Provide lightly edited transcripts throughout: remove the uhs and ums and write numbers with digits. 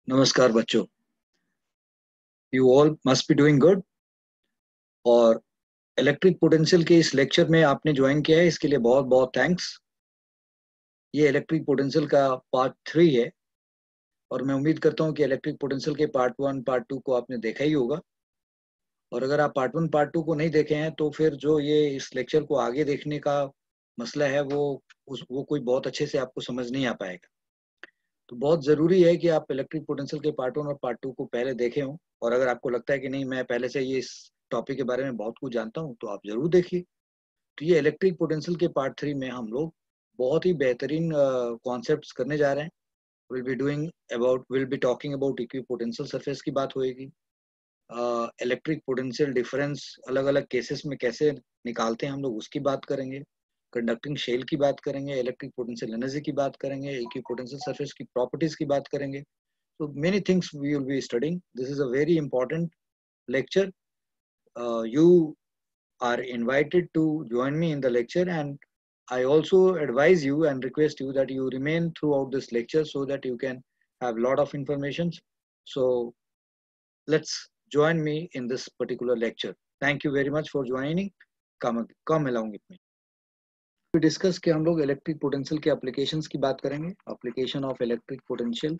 नमस्कार बच्चों, you all must be doing good. और इलेक्ट्रिक पोटेंशियल के इस लेक्चर में आपने ज्वाइन किया है, इसके लिए बहुत बहुत थैंक्स। ये इलेक्ट्रिक पोटेंशियल का पार्ट 3 है और मैं उम्मीद करता हूँ कि इलेक्ट्रिक पोटेंशियल के पार्ट 1 पार्ट 2 को आपने देखा ही होगा। और अगर आप पार्ट 1 पार्ट 2 को नहीं देखे हैं तो फिर जो ये इस लेक्चर को आगे देखने का मसला है वो कोई बहुत अच्छे से आपको समझ नहीं आ पाएगा। तो बहुत ज़रूरी है कि आप इलेक्ट्रिक पोटेंशियल के पार्ट 1 और पार्ट 2 को पहले देखें हों। और अगर आपको लगता है कि नहीं, मैं पहले से ये इस टॉपिक के बारे में बहुत कुछ जानता हूँ, तो आप ज़रूर देखिए। तो ये इलेक्ट्रिक पोटेंशियल के पार्ट 3 में हम लोग बहुत ही बेहतरीन कॉन्सेप्ट्स करने जा रहे हैं। Will be talking about equipotential surface की बात होएगी। इलेक्ट्रिक पोटेंशियल डिफरेंस अलग अलग केसेस में कैसे निकालते हैं हम लोग, उसकी बात करेंगे। कंडक्टिंग शेल की बात करेंगे, इलेक्ट्रिक पोटेंशियल एनर्जी की बात करेंगे, इक्विपोटेंशियल सरफेस की प्रॉपर्टीज की बात करेंगे। So many things we will be studying. This is a very important lecture. You are invited to join me in the lecture, and I also advise you and request you that you remain throughout this lecture so that you can have a lot of information. So let's join me in this particular lecture. Thank you very much for joining. Come along with me. We discuss कि हम लोग electric potential के applications की बात करेंगे। Application of electric potential,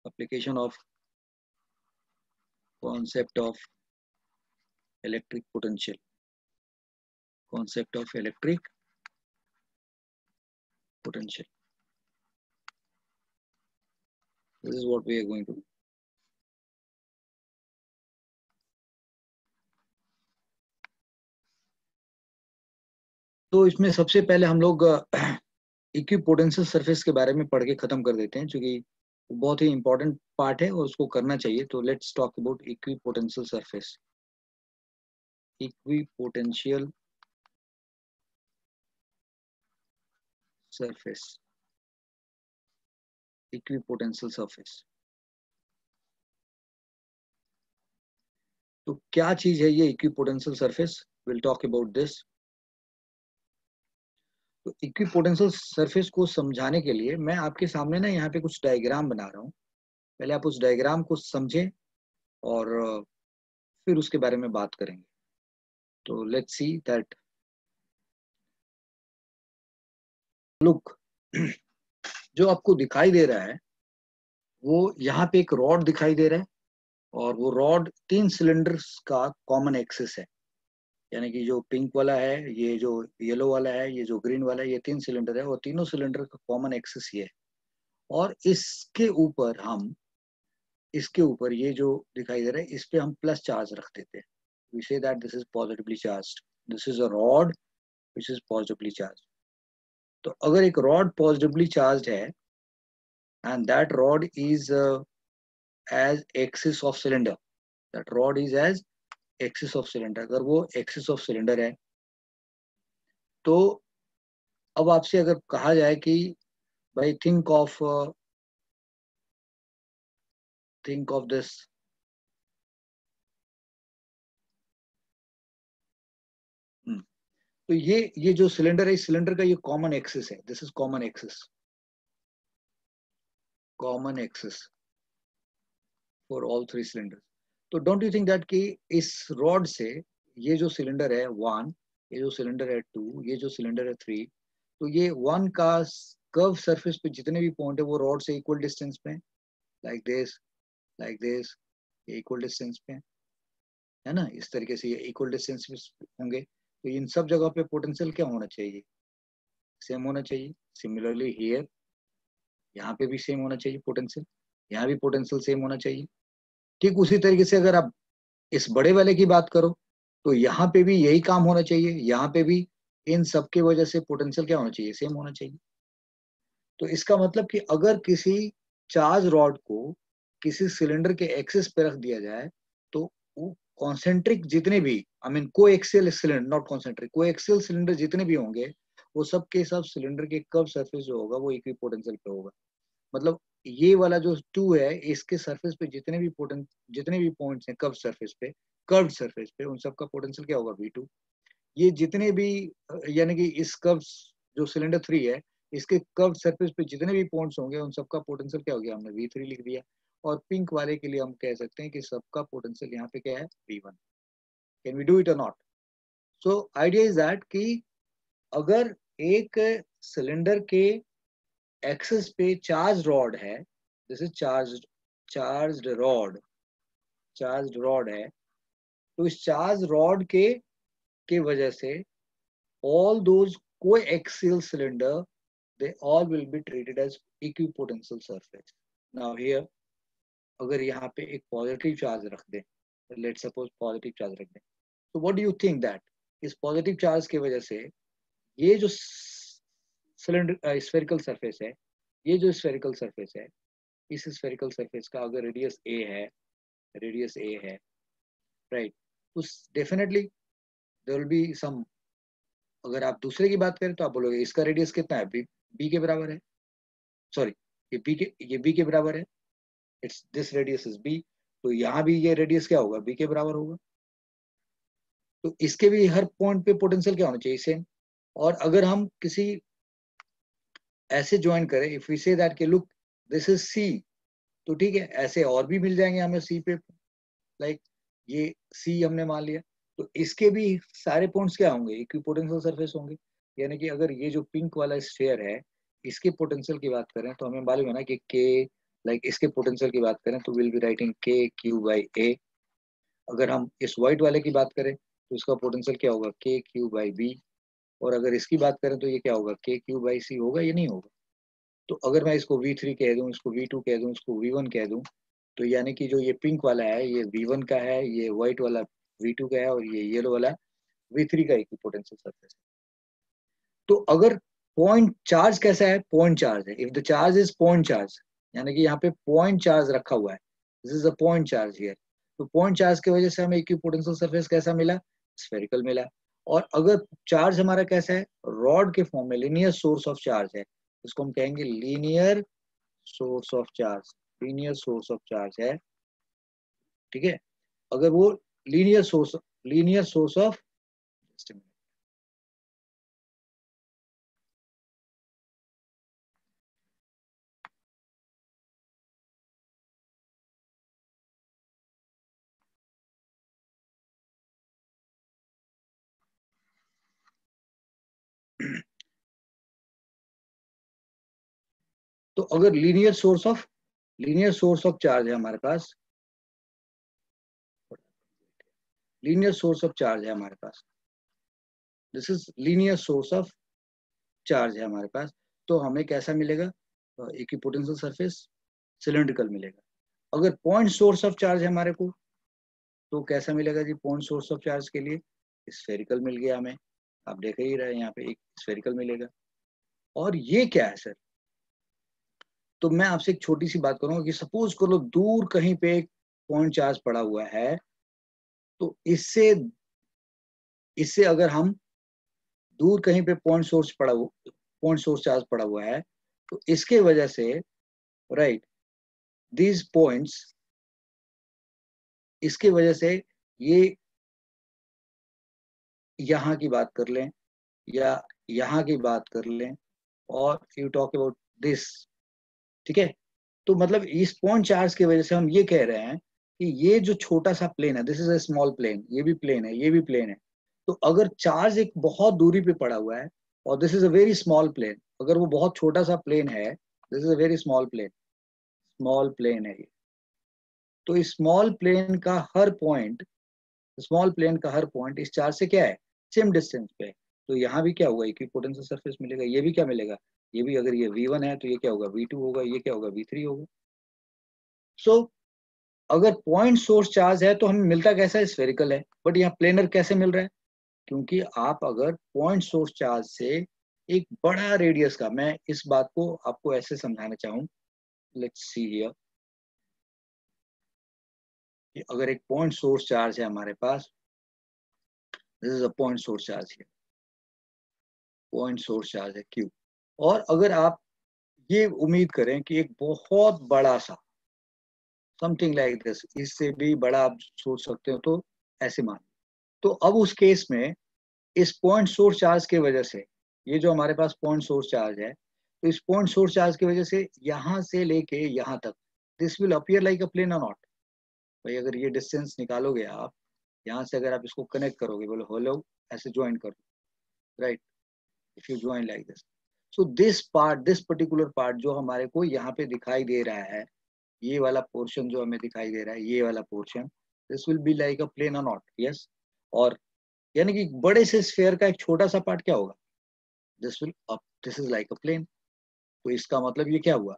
application of concept of electric potential, concept of electric potential. This is what we are going to do. तो इसमें सबसे पहले हम लोग इक्विपोटेंशियल सरफेस के बारे में पढ़ के खत्म कर देते हैं, क्योंकि बहुत ही इंपॉर्टेंट पार्ट है और उसको करना चाहिए। तो let's talk about equipotential surface. Equipotential surface, equipotential surface तो क्या चीज है ये equipotential surface? Will talk about this. तो इक्विपोटेंशियल सरफेस को समझाने के लिए मैं आपके सामने ना यहाँ पे कुछ डायग्राम बना रहा हूँ। पहले आप उस डायग्राम को समझें और फिर उसके बारे में बात करेंगे। तो लेट्स सी दैट, लुक, जो आपको दिखाई दे रहा है वो यहाँ पे एक रॉड दिखाई दे रहा है, और वो रॉड 3 सिलेंडर्स का कॉमन एक्सिस है। यानी कि जो पिंक वाला है, ये जो येलो वाला है, ये जो ग्रीन वाला है, ये 3 सिलेंडर है और तीनों सिलेंडर का कॉमन एक्सिस ये है। और इसके ऊपर ये जो दिखाई दे रहा है, इस पे हम प्लस चार्ज रख देते हैं। We say that this is positively charged, this is a rod which is positively charge. तो अगर एक रॉड पॉजिटिवली चार्ज है and that rod is as axis of cylinder, that rod is as axis of cylinder, अगर वो axis of cylinder है, तो अब आपसे अगर कहा जाए कि भाई think of this, तो ये जो सिलेंडर है, इस सिलेंडर का ये कॉमन एक्सिस है, this is common axis, common axis for all 3 cylinder. तो डोंट यू थिंक दैट कि इस रॉड से ये जो सिलेंडर है 1, ये जो सिलेंडर है 2, ये जो सिलेंडर है 3, तो ये 1 का कर्व सरफेस पे जितने भी पॉइंट है वो रॉड से इक्वल डिस्टेंस पे, लाइक दिस, लाइक दिस, ये इक्वल डिस्टेंस पे है ना। इस तरीके से ये इक्वल डिस्टेंस पे होंगे। तो इन सब जगह पे पोटेंशियल क्या होना चाहिए? सेम होना चाहिए। सिमिलरली हियर, यहाँ पे भी सेम होना चाहिए पोटेंशियल, यहाँ भी पोटेंशियल सेम होना चाहिए। ठीक उसी तरीके से अगर आप इस बड़े वाले की बात करो तो यहाँ पे भी यही काम होना चाहिए, यहाँ पे भी इन सब की वजह से पोटेंशियल क्या होना चाहिए? सेम होना चाहिए। तो इसका मतलब कि अगर किसी चार्ज रॉड को किसी सिलेंडर के एक्सिस पे रख दिया जाए तो वो कॉन्सेंट्रिक जितने भी, I mean coaxial cylinder, not concentric, coaxial cylinder जितने भी होंगे वो सब के सब सिलेंडर के कर्व सरफेस जो होगा वो इक्विपोटेंशियल पे होगा। मतलब ये वाला जो 2 है, इसके सरफेस पे जितने भी पॉइंट्स हैं कर्व्ड सरफेस पे उन सब का पोटेंशियल क्या होगा? V2। ये जितने भी, यानी कि इस कर्व जो सिलेंडर 3 है इसके कर्व सरफेस पे जितने भी पॉइंट्स होंगे उन सबका पोटेंशियल क्या हो गया, हमने V3 लिख दिया। और पिंक वाले के लिए हम कह सकते हैं कि सबका पोटेंशियल यहाँ पे क्या है, V1। Can we do it और not? So idea is that कि अगर एक सिलेंडर के एक्सेस पे चार्ज रॉड है, दिस इज चार्ज रॉड है, तो इस चार्ज रॉड के वजह से all those coaxial cylinder, they all will be treated as equipotential surface. Now here अगर यहाँ पे एक पॉजिटिव चार्ज रख दें, लेट सपोज पॉजिटिव चार्ज रख दें, तो what do you think that इस पॉजिटिव चार्ज की वजह से ये जो सिलेंडर स्फेरिकल सरफेस है, ये जो स्फेरिकल सरफेस है, इस स्फेरिकल सरफेस का अगर रेडियस ए है, राइट, तो definitely there will be some, अगर आप दूसरे की बात करें तो आप बोलोगे इसका रेडियस कितना है, बी के बराबर है, सॉरी ये बी के बराबर है, it's this radius is B, तो यहाँ भी ये रेडियस क्या होगा, बी के बराबर होगा। तो इसके भी हर पॉइंट पे पोटेंशियल क्या होना चाहिए, सेम। और अगर हम किसी ऐसे ज्वाइन करें, इफ वी से दैट के लुक दिस इज सी, तो ठीक है, ऐसे और भी मिल जाएंगे हमें सी पे, लाइक ये सी हमने मान लिया, तो इसके भी सारे पॉइंट्स क्या होंगे, इक्विपोटेंशियल सरफेस होंगे। यानी कि अगर ये जो पिंक वाला स्फीयर है, इसके पोटेंशियल की बात करें तो हमें मालूम है ना कि के, लाइक इसके पोटेंशियल की बात करें तो विल बी राइटिंग के क्यू बाई ए। अगर हम इस व्हाइट वाले की बात करें तो इसका पोटेंशियल क्या होगा, के क्यू बाई बी। और अगर इसकी बात करें तो ये क्या होगा, के क्यू बाई सी होगा, ये नहीं होगा। तो अगर मैं इसको V3 कह दूं, इसको V2 कह दूं, इसको V1 कह दूं, तो यानी कि जो ये पिंक वाला है ये V1 का है, ये व्हाइट वाला V2 का है, और ये येलो वाला V3 का इक्विपोटेंशियल सरफेस है। तो अगर पॉइंट चार्ज कैसा है, पॉइंट चार्ज है, if the charge is point charge, यानी कि यहाँ पे पॉइंट चार्ज रखा हुआ है, this is a point charge here, तो पॉइंट चार्ज की वजह से हमें इक्विपोटेंशियल सरफेस कैसा मिला, स्फेरिकल मिला। और अगर चार्ज हमारा कैसा है, रॉड के फॉर्म में लीनियर सोर्स ऑफ चार्ज है, इसको हम कहेंगे linear source of charge, linear source of charge है, ठीक है। अगर वो लीनियर सोर्स ऑफ, तो अगर लीनियर सोर्स ऑफ चार्ज है हमारे पास, लीनियर सोर्स ऑफ चार्ज है हमारे पास, this is linear source of charge है हमारे पास, तो हमें कैसा मिलेगा, इक्विपोटेंशियल सरफेस सिलिंड्रिकल मिलेगा। अगर पॉइंट सोर्स ऑफ चार्ज है हमारे को, तो कैसा मिलेगा जी, पॉइंट सोर्स ऑफ चार्ज के लिए स्फेरिकल मिल गया हमें, आप देख ही रहे हैं यहाँ पे एक स्फेरिकल मिलेगा। और ये क्या है सर, तो मैं आपसे एक छोटी सी बात करूंगा कि सपोज करो दूर कहीं पे एक पॉइंट चार्ज पड़ा हुआ है, तो इससे इससे अगर हम दूर कहीं पे पॉइंट सोर्स चार्ज पड़ा हुआ है, तो इसके वजह से, राइट, दीज पॉइंट्स, इसके वजह से ये यहाँ की बात कर लें या यहाँ की बात कर लें, और यू टॉक अबाउट दिस, ठीक है। तो मतलब इस पॉइंट चार्ज की वजह से हम ये कह रहे हैं कि ये जो छोटा सा प्लेन है, this is a small plane, ये भी प्लेन है, ये भी प्लेन है, तो अगर चार्ज एक बहुत दूरी पे पड़ा हुआ है और this is a very small plane, अगर वो बहुत छोटा सा प्लेन है, this is a very small plane है ये, तो इस स्मॉल प्लेन का हर पॉइंट इस चार्ज से क्या है, सेम डिस्टेंस पे है। तो यहाँ भी क्या होगा, इक्विपोटेंशियल सरफेस मिलेगा, ये भी क्या मिलेगा, ये भी, अगर ये V1 है तो ये क्या होगा, V2 होगा, ये क्या होगा, V3 होगा। सो अगर पॉइंट सोर्स चार्ज है तो हमें मिलता कैसा है, स्फेरिकल है, बट यहाँ प्लेनर कैसे मिल रहा है, क्योंकि आप अगर पॉइंट सोर्स चार्ज से एक बड़ा रेडियस का, मैं इस बात को आपको ऐसे समझाना चाहूँ, लेट्स सी हियर, कि अगर एक पॉइंट सोर्स चार्ज है हमारे पास, this is a point source charge है, पॉइंट सोर्स चार्ज है Q, और अगर आप ये उम्मीद करें कि एक बहुत बड़ा सा, समथिंग लाइक दिस, इससे भी बड़ा आप सोच सकते हो, तो ऐसे मान, तो अब उस केस में इस पॉइंट सोर्स चार्ज की वजह से, ये जो हमारे पास पॉइंट सोर्स चार्ज है, तो इस पॉइंट सोर्स चार्ज की वजह से यहाँ से लेके यहाँ तक this will appear like a plane और नॉट। भाई अगर ये डिस्टेंस निकालोगे आप, यहाँ से अगर आप इसको कनेक्ट करोगे, बोलो हेलो ऐसे ज्वाइन करो, right, if you join like this, so this part, this particular part जो हमारे को यहाँ पे दिखाई दे रहा है, ये वाला पोर्शन जो हमें दिखाई दे रहा है, ये वाला portion, this will be like a plane और नॉट, यस। और यानी कि बड़े से स्फेयर का एक छोटा सा पार्ट क्या होगा, this will up, this is like a plane. तो इसका मतलब ये क्या हुआ,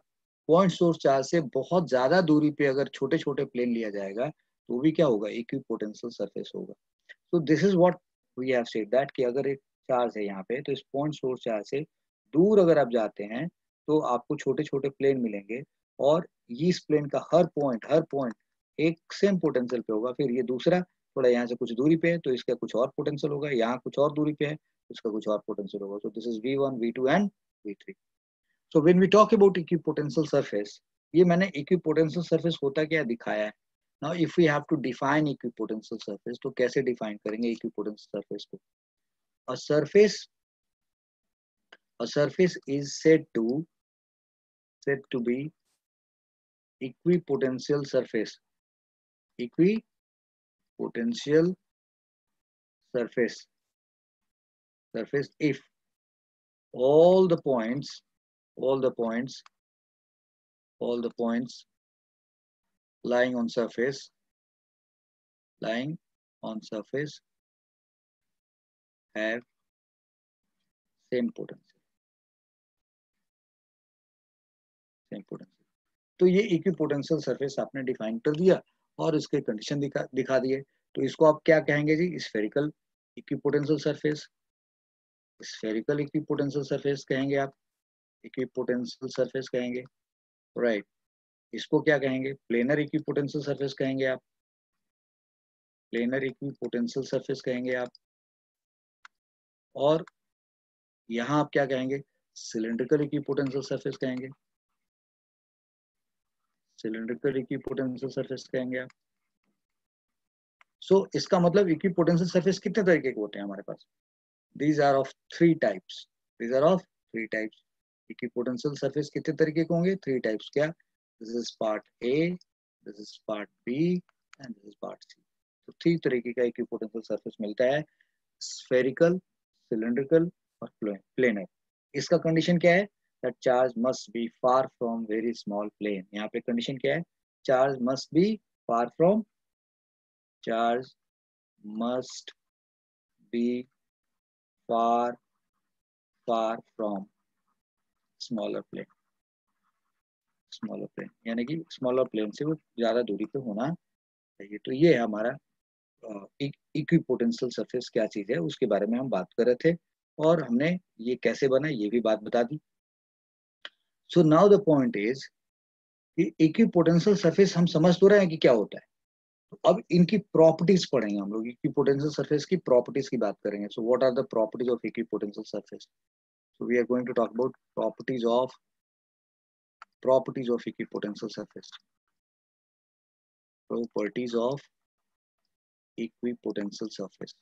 पॉइंट सोर्स चार्ज से बहुत ज्यादा दूरी पे अगर छोटे छोटे प्लेन लिया जाएगा तो भी क्या होगा, इक्विपोटेंशियल सरफेस होगा। तो this is what we have said that कि अगर एक चार्ज है यहाँ पे, तो इस पॉइंट सोर्स चार्ज से दूर अगर आप जाते हैं तो आपको छोटे छोटे प्लेन मिलेंगे, और इस प्लेन का हर पॉइंट एक सेम पोटेंशियल पे होगा। फिर ये दूसरा थोड़ा यहाँ से कुछ दूरी पे है तो इसका कुछ और पोटेंशियल होगा, यहाँ कुछ और दूरी पे है तो इसका कुछ और पोटेंशियल होगा। तो this is V1 V2 and V3। So when we talk about equipotential surface, ये मैंने इक्विपोटेंशियल सरफेस होता क्या दिखाया है। Now if we have to define equipotential surface, तो कैसे डिफाइन करेंगे इक्विपोटेंशियल सरफेस को। A surface, a surface is said to be equipotential surface, equipotential surface if all the points all the points all the points lying on surface have same potential। तो ये equipotential surface आपने define कर दिया और इसके condition दिखा दिए। तो इसको आप क्या कहेंगे जी, spherical equipotential surface, spherical equipotential surface कहेंगे आप, इक्विपोटेंशियल सरफेस कहेंगे, राइट। इसको क्या कहेंगे, प्लेनर इक्विपोटेंशियल सरफेस कहेंगे आप, प्लेनर इक्विपोटेंशियल सरफेस कहेंगे आप। और यहाँ आप क्या कहेंगे, सिलिंड्रिकल इक्विपोटेंशियल सरफेस कहेंगे, सिलिंड्रिकल इक्विपोटेंशियल सरफेस कहेंगे आप। सो इसका मतलब इक्विपोटेंशियल सरफेस कितने तरीके के होते हैं हमारे पास, these are of three types, these are of three types। Equipotential surface कितने तरीके के होंगे, थ्री टाइप्स। क्या, this is part A, this is part B and this is part C. तो थ्री तरीके का इक्विपोटेंशियल सरफेस मिलता है, स्फेरिकल, सिलिंड्रिकल और प्लेनर। इसका कंडीशन क्या है, that charge must be far from very small plane. यहाँ पे कंडीशन क्या है, charge must be far from, charge must be far from smaller plane, यानी कि स्मॉलर प्लेन से वो ज्यादा दूरी पे होना चाहिए। तो ये है हमारा इक्विपोटेंशियल सरफेस क्या चीज है, उसके बारे में हम बात कर रहे थे, और हमने ये कैसे बना ये भी बात बता दी। So now the point is कि इक्विपोटेंशियल सरफेस हम समझ तो रहे हैं कि क्या होता है, तो अब इनकी प्रॉपर्टीज पढ़ेंगे हम लोग, इक्विपोटेंशियल सरफेस की प्रॉपर्टीज की बात करेंगे। So what are the properties of equipotential surface. So we are going to talk about properties of equipotential surface. Properties of equipotential surface.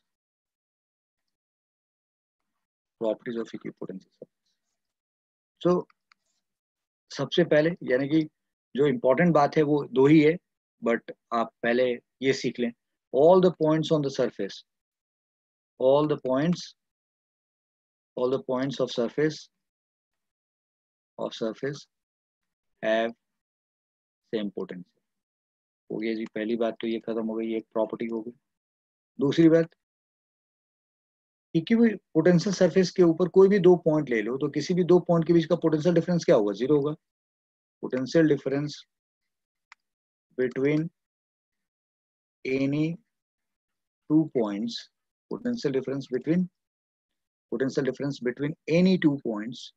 Properties of equipotential surface. So सबसे पहले यानी कि जो important बात है वो दो ही है, बट आप पहले ये सीख लें। All the points on the surface, all the points of surface have same potential। हो गया जी, पहली बात तो ये खत्म हो गई, एक प्रॉपर्टी हो गई। दूसरी बात, पोटेंशियल सरफेस के ऊपर कोई भी दो पॉइंट ले लो तो किसी भी दो पॉइंट के बीच का पोटेंशियल डिफरेंस क्या होगा, जीरो होगा। Potential difference between any two points, potential difference between any two points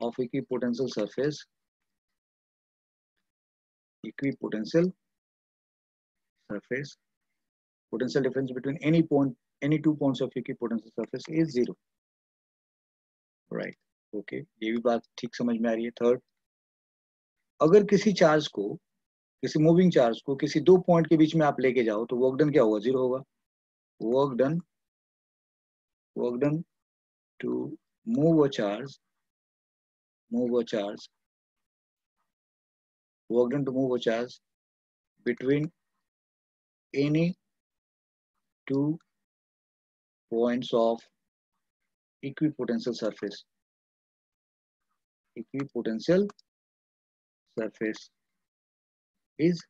of equipotential surface, equipotential surface, potential difference between any two points of equipotential surface is zero, right? Okay, ये भी बात ठीक समझ में आ रही है। Third, अगर किसी चार्ज को, किसी मूविंग चार्ज को किसी दो पॉइंट के बीच में आप लेके जाओ तो वर्क डन क्या होगा, जीरो होगा। Work done to move a charge move a charge, work done to move a charge between any two points of equipotential surface. Equipotential surface is,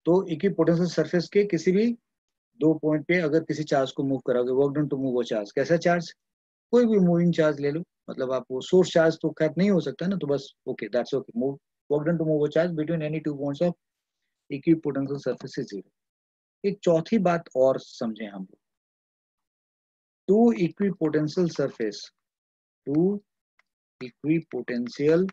तो इक्विपोटेंशियल सरफेस के किसी भी दो पॉइंट पे अगर किसी चार्ज को मूव कराओगे, work done to move a charge, कैसा चार्ज, कोई भी मूविंग चार्ज ले लो, मतलब आप वो सोर्स चार्ज तो खैर नहीं हो सकता ना, तो बस okay that's okay, move work done to move a charge between any two points of equipotential surface is zero. एक चौथी बात और समझे हम लोग, two equipotential surface, two equipotential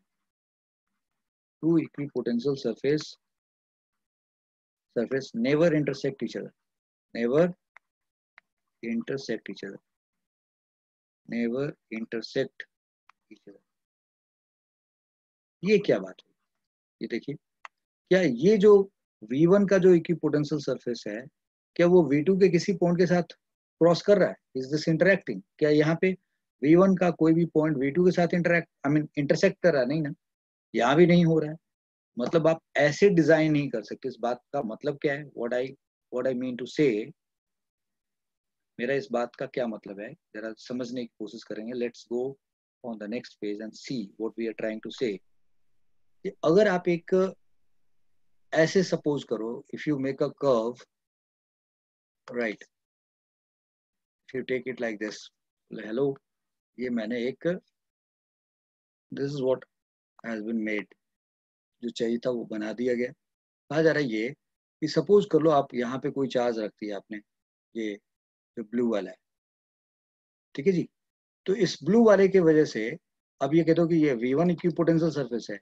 surface never intersect each other, never intersect each other, never intersect each other। ये क्या बात है, ये देखिए, क्या ये जो V1 का जो इक्विपोटेंशियल सरफेस है, क्या वो V2 के किसी पॉइंट के साथ क्रॉस कर रहा है, इज दिस इंटरेक्टिंग, क्या यहाँ पे V1 का कोई भी पॉइंट V2 के साथ इंटरसेक्ट कर रहा है, नहीं ना, यहाँ भी नहीं हो रहा है। मतलब आप ऐसे डिजाइन नहीं कर सकते, इस बात का मतलब क्या है, व्हाट आई मीन टू से, मेरा इस बात का क्या मतलब है, जरा समझने की कोशिश करेंगे। Let's go on the next page and see what we are trying to say. अगर आप एक ऐसे सपोज करो, if you make a curve, right, if you take it like this, hello, ये मैंने एक, this is what has been made, जो चाहिए था वो बना दिया गया। कहा जा रहा है ये कि सपोज कर लो आप यहाँ पे कोई चार्ज रख दिया आपने, ये जो ब्लू वाला है, ठीक है जी, तो इस ब्लू वाले की वजह से अब ये कहते हो कि ये V1 इक्विपोटेंशियल सरफेस है,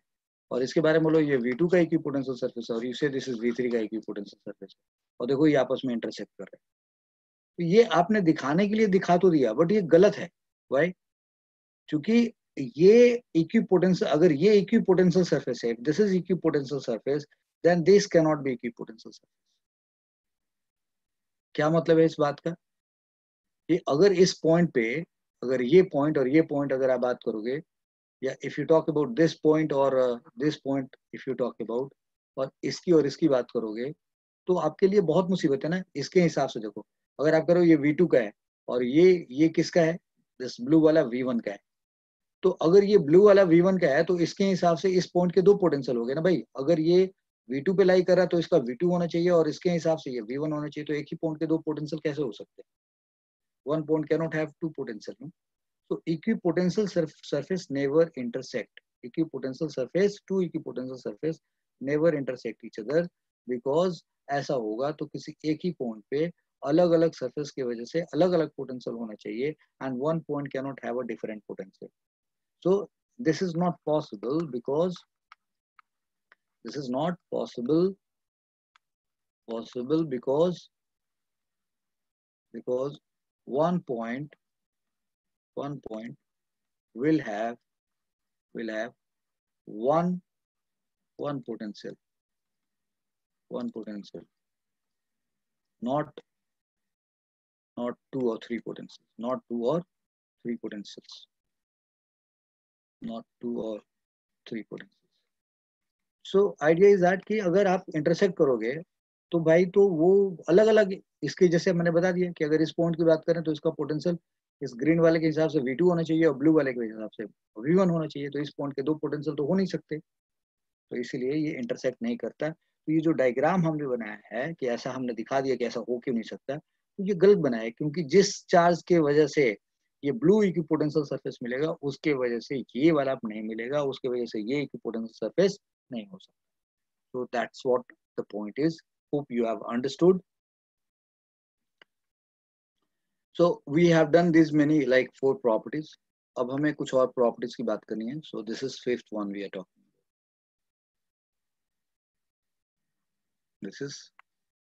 और इसके बारे में बोलो ये V2 का इक्विपोटेंशियल सरफेस है, और यू से दिस इज V3 का इक्विपोटेंशियल सरफेस है, और देखो ये आपस में इंटरसेक्ट कर रहे हैं। तो ये आपने दिखाने के लिए दिखा तो दिया, बट ये गलत है। वाई? क्योंकि ये इक्विपोटेंशियल, अगर ये इक्विपोटेंशियल सरफेस है, this is equipotential surface, then this can not be equipotential surface. क्या मतलब है इस बात का, कि अगर इस पॉइंट पे, अगर ये पॉइंट और ये पॉइंट अगर आप बात करोगे, या if you talk about this point और this point, if you talk about, और इसकी बात करोगे, तो आपके लिए बहुत मुसीबत है ना। इसके हिसाब से देखो, अगर आप करो ये V2 का है, और ये किसका है, दिस ब्लू वाला V1 का है, तो अगर ये ब्लू वाला V1 का है, तो इसके हिसाब से इस पॉइंट के दो पोटेंशियल हो गए ना भाई। अगर ये V2 पे लाई कर रहा है, तो इसका V2 होना चाहिए, और इसके हिसाब से ये V1 होना चाहिए। तो एक ही पॉइंट के दो पोटेंशियल कैसे हो सकते हैं? One point can not have two potential. So equipotential surface never intersect. Equipotential surface, two equipotential surface never intersect each other, because ऐसा होगा तो किसी एक ही पॉइंट पे अलग अलग सरफेस की वजह से अलग अलग पोटेंशियल होना चाहिए, and one point can not have a different potential. So this is not possible, because this is not possible because one point will have one one potential, not two or three potentials, not two or three potentials, not two or three potentials. So idea is that कि अगर आप intersect करोगे, तो भाई तो वो अलग अलग, इसके जैसे मैंने बता दिया कि अगर इस पॉइंट की बात करें तो इसका पोटेंशियल इस ग्रीन वाले के हिसाब से V2 होना चाहिए, और ब्लू वाले के हिसाब से V1 होना चाहिए। तो इस पॉइंट के दो पोटेंशियल तो हो नहीं सकते, तो इसीलिए ये इंटरसेक्ट नहीं करता। तो ये जो डायग्राम हमने बनाया है कि ऐसा हमने दिखा दिया कि ऐसा हो क्यों नहीं सकता, तो ये गलत बनाया है, क्योंकि जिस चार्ज के वजह से ये ब्लू इक्विपोटेंशियल सरफेस मिलेगा, उसके वजह से ये वाला नहीं मिलेगा, उसके वजह से ये इक्विपोटेंशियल सरफेस नहीं हो सकता। So that's what the point is. Hope you have understood. So we have done these many like 4 properties. अब हमें कुछ और properties की बात करनी है. So this is 5th one we are talking about. This is,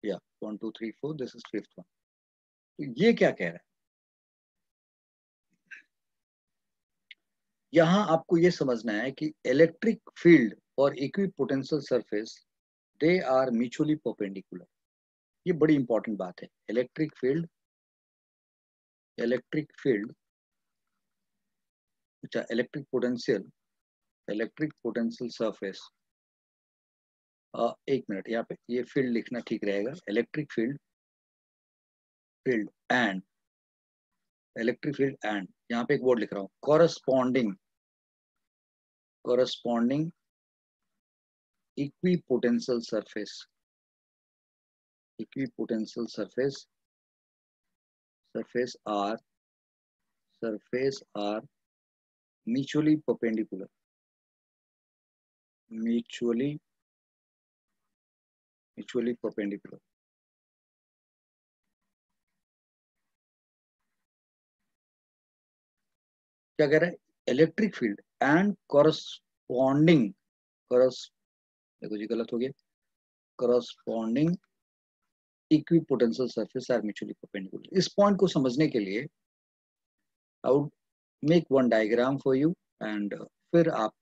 yeah, 1 2 3 4, this is 5th one. तो ये क्या कह रहा है, यहाँ आपको ये समझना है कि इलेक्ट्रिक फील्ड और equipotential surface, they are mutually perpendicular. ये बड़ी इंपॉर्टेंट बात है। इलेक्ट्रिक फील्ड अच्छा, इलेक्ट्रिक पोटेंशियल सरफेस, एक मिनट, यहाँ पे ये फील्ड लिखना ठीक रहेगा, इलेक्ट्रिक फील्ड एंड यहाँ पे एक वर्ड लिख रहा हूँ, corresponding equipotential surface are mutually perpendicular, mutually perpendicular. क्या कह रहा है, इलेक्ट्रिक फील्ड एंड कॉरस्पॉन्डिंग, देखो जी गलत हो गया, corresponding equipotential surface are mutually perpendicular. इस पॉइंट को समझने के लिए I would make one diagram for you, and फिर आप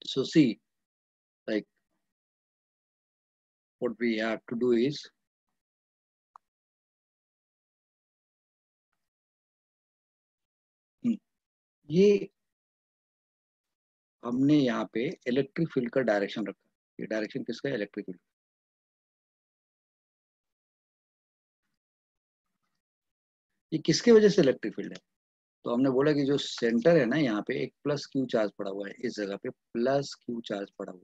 so see, like what we have to do is, ये हमने यहाँ पे इलेक्ट्रिक फील्ड का डायरेक्शन रखा, ये डायरेक्शन किसका है, इलेक्ट्रिक फील्ड। ये किसकी वजह से इलेक्ट्रिक फील्ड है, तो हमने बोला कि जो सेंटर है ना, यहाँ पे एक प्लस क्यू चार्ज पड़ा हुआ है, इस जगह पे प्लस क्यू चार्ज पड़ा हुआ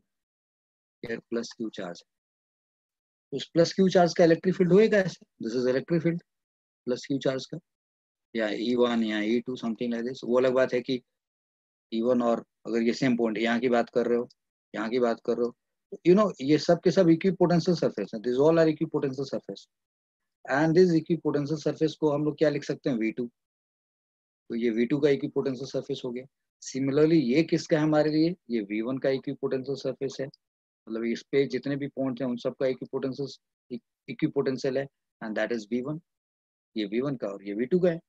है, प्लस क्यू चार्ज, उस प्लस क्यू चार्ज का इलेक्ट्रिक फील्ड होएगा ऐसे, this is electric field plus Q charge का, या E1 या E2 समथिंग लाइक दिस। वो अलग बात है कि E1 और अगर ये सेम पॉइंट यहाँ की बात कर रहे हो, यहाँ की बात कर रहे हो, यू नो ये सब के सब इक्विपोटेंशियल सरफेस है, this all are equipotential surface, and this equipotential surface को हम लोग क्या लिख सकते हैं, V2, तो ये V2 का इक्विपोटेंशियल सरफेस हो गया। सिमिलरली ये किसका है हमारे लिए, ये V1 का इक्विपोटेंशियल सरफेस है, मतलब इस पे जितने भी पॉइंट हैं उन सबका इक्विपोटेंशियल है, एंड दैट इज V1, ये V1 का और ये V2 का है।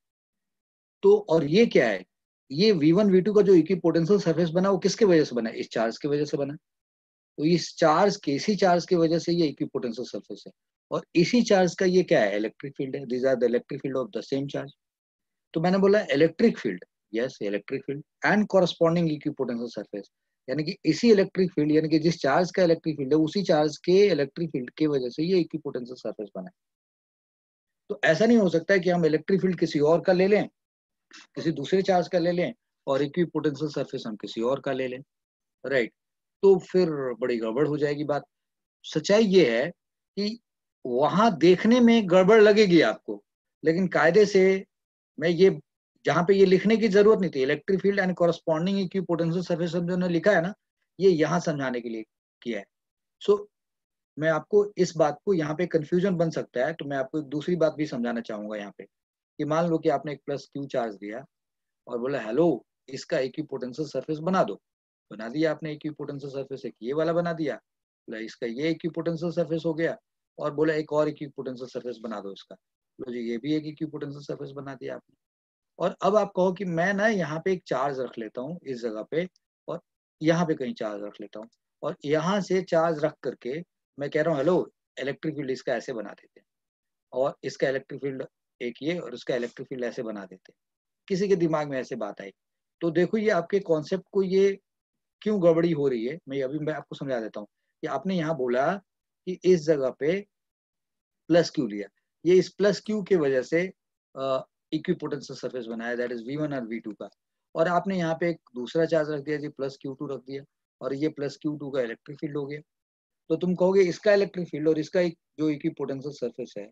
तो और ये क्या है, ये V1 V2 का जो इक्विपोटेंशियल सरफेस बना वो किसके वजह से बना, इस चार्ज की वजह से बना, तो इस चार्ज के, इसी चार्ज की वजह से ये इक्विपोटेंशियल सरफेस है, और इसी चार्ज का ये क्या है, इलेक्ट्रिक फील्ड है, these are the electric field of the same charge. तो मैंने बोला electric field, yes electric field and corresponding equipotential surface, यानी कि इसी इलेक्ट्रिक फील्ड, यानी कि जिस चार्ज का इलेक्ट्रिक फील्ड है उसी चार्ज के इलेक्ट्रिक फील्ड की वजह से ये इक्विपोटेंशियल सरफेस बना है। तो ऐसा नहीं हो सकता है कि हम इलेक्ट्रिक फील्ड किसी और का ले लें, किसी दूसरे चार्ज का ले लें, और इक्विपोटेंशियल सरफेस हम किसी और का ले लें, राइट, तो फिर बड़ी गड़बड़ हो जाएगी बात। सच्चाई ये है कि वहां देखने में गड़बड़ लगेगी आपको, लेकिन कायदे से मैं ये, जहां पे ये लिखने की जरूरत नहीं थी, electric field and corresponding equipotential surface जो ने लिखा है ना, ये यहाँ समझाने के लिए किया है। सो मैं आपको इस बात को, यहाँ पे कंफ्यूजन बन सकता है, तो मैं आपको एक दूसरी बात भी समझाना चाहूंगा यहाँ पे, कि मान लो कि आपने एक प्लस क्यू चार्ज दिया और बोला हेलो इसका इक्विपोटेंशियल सरफेस बना दो, बना दिया आपने इक्विपोटेंशियल सरफेस, एक ये वाला बना दिया, बोला इसका ये इक्विपोटेंशियल सरफेस हो गया, और बोला एक और इक्विपोटेंशियल सरफेस बना दो इसका, लो जी ये भी एक इक्विपोटेंशियल सरफेस बना दिया आपने। और अब आप कहो कि मैं ना यहाँ पे एक चार्ज रख लेता हूँ इस जगह पे, और यहाँ पे कहीं चार्ज रख लेता हूँ, और यहाँ से चार्ज रख करके मैं कह रहा हूँ हेलो इलेक्ट्रिक फील्ड इसका ऐसे बना देते हैं, और इसका इलेक्ट्रिक फील्ड एक ये और इसका इलेक्ट्रिक फील्ड ऐसे बना देते हैं। किसी के दिमाग में ऐसे बात आई, तो देखो ये आपके कॉन्सेप्ट को ये क्यों गड़बड़ी हो रही है, मैं आपको समझा देता हूँ कि आपने यहाँ बोला कि इस जगह पे प्लस क्यू लिया, ये इस प्लस क्यू के वजह से इक्विपोटेंशियल सरफेस बनाया, दैट इज V1 और V2 का, और आपने यहाँ पे एक दूसरा चार्ज रख दिया जी प्लस Q2 रख दिया, और ये प्लस Q2 का इलेक्ट्रिक फील्ड हो गया। तो तुम कहोगे इसका इलेक्ट्रिक फील्ड और इसका जो इक्विपोटेंशियल सरफेस है,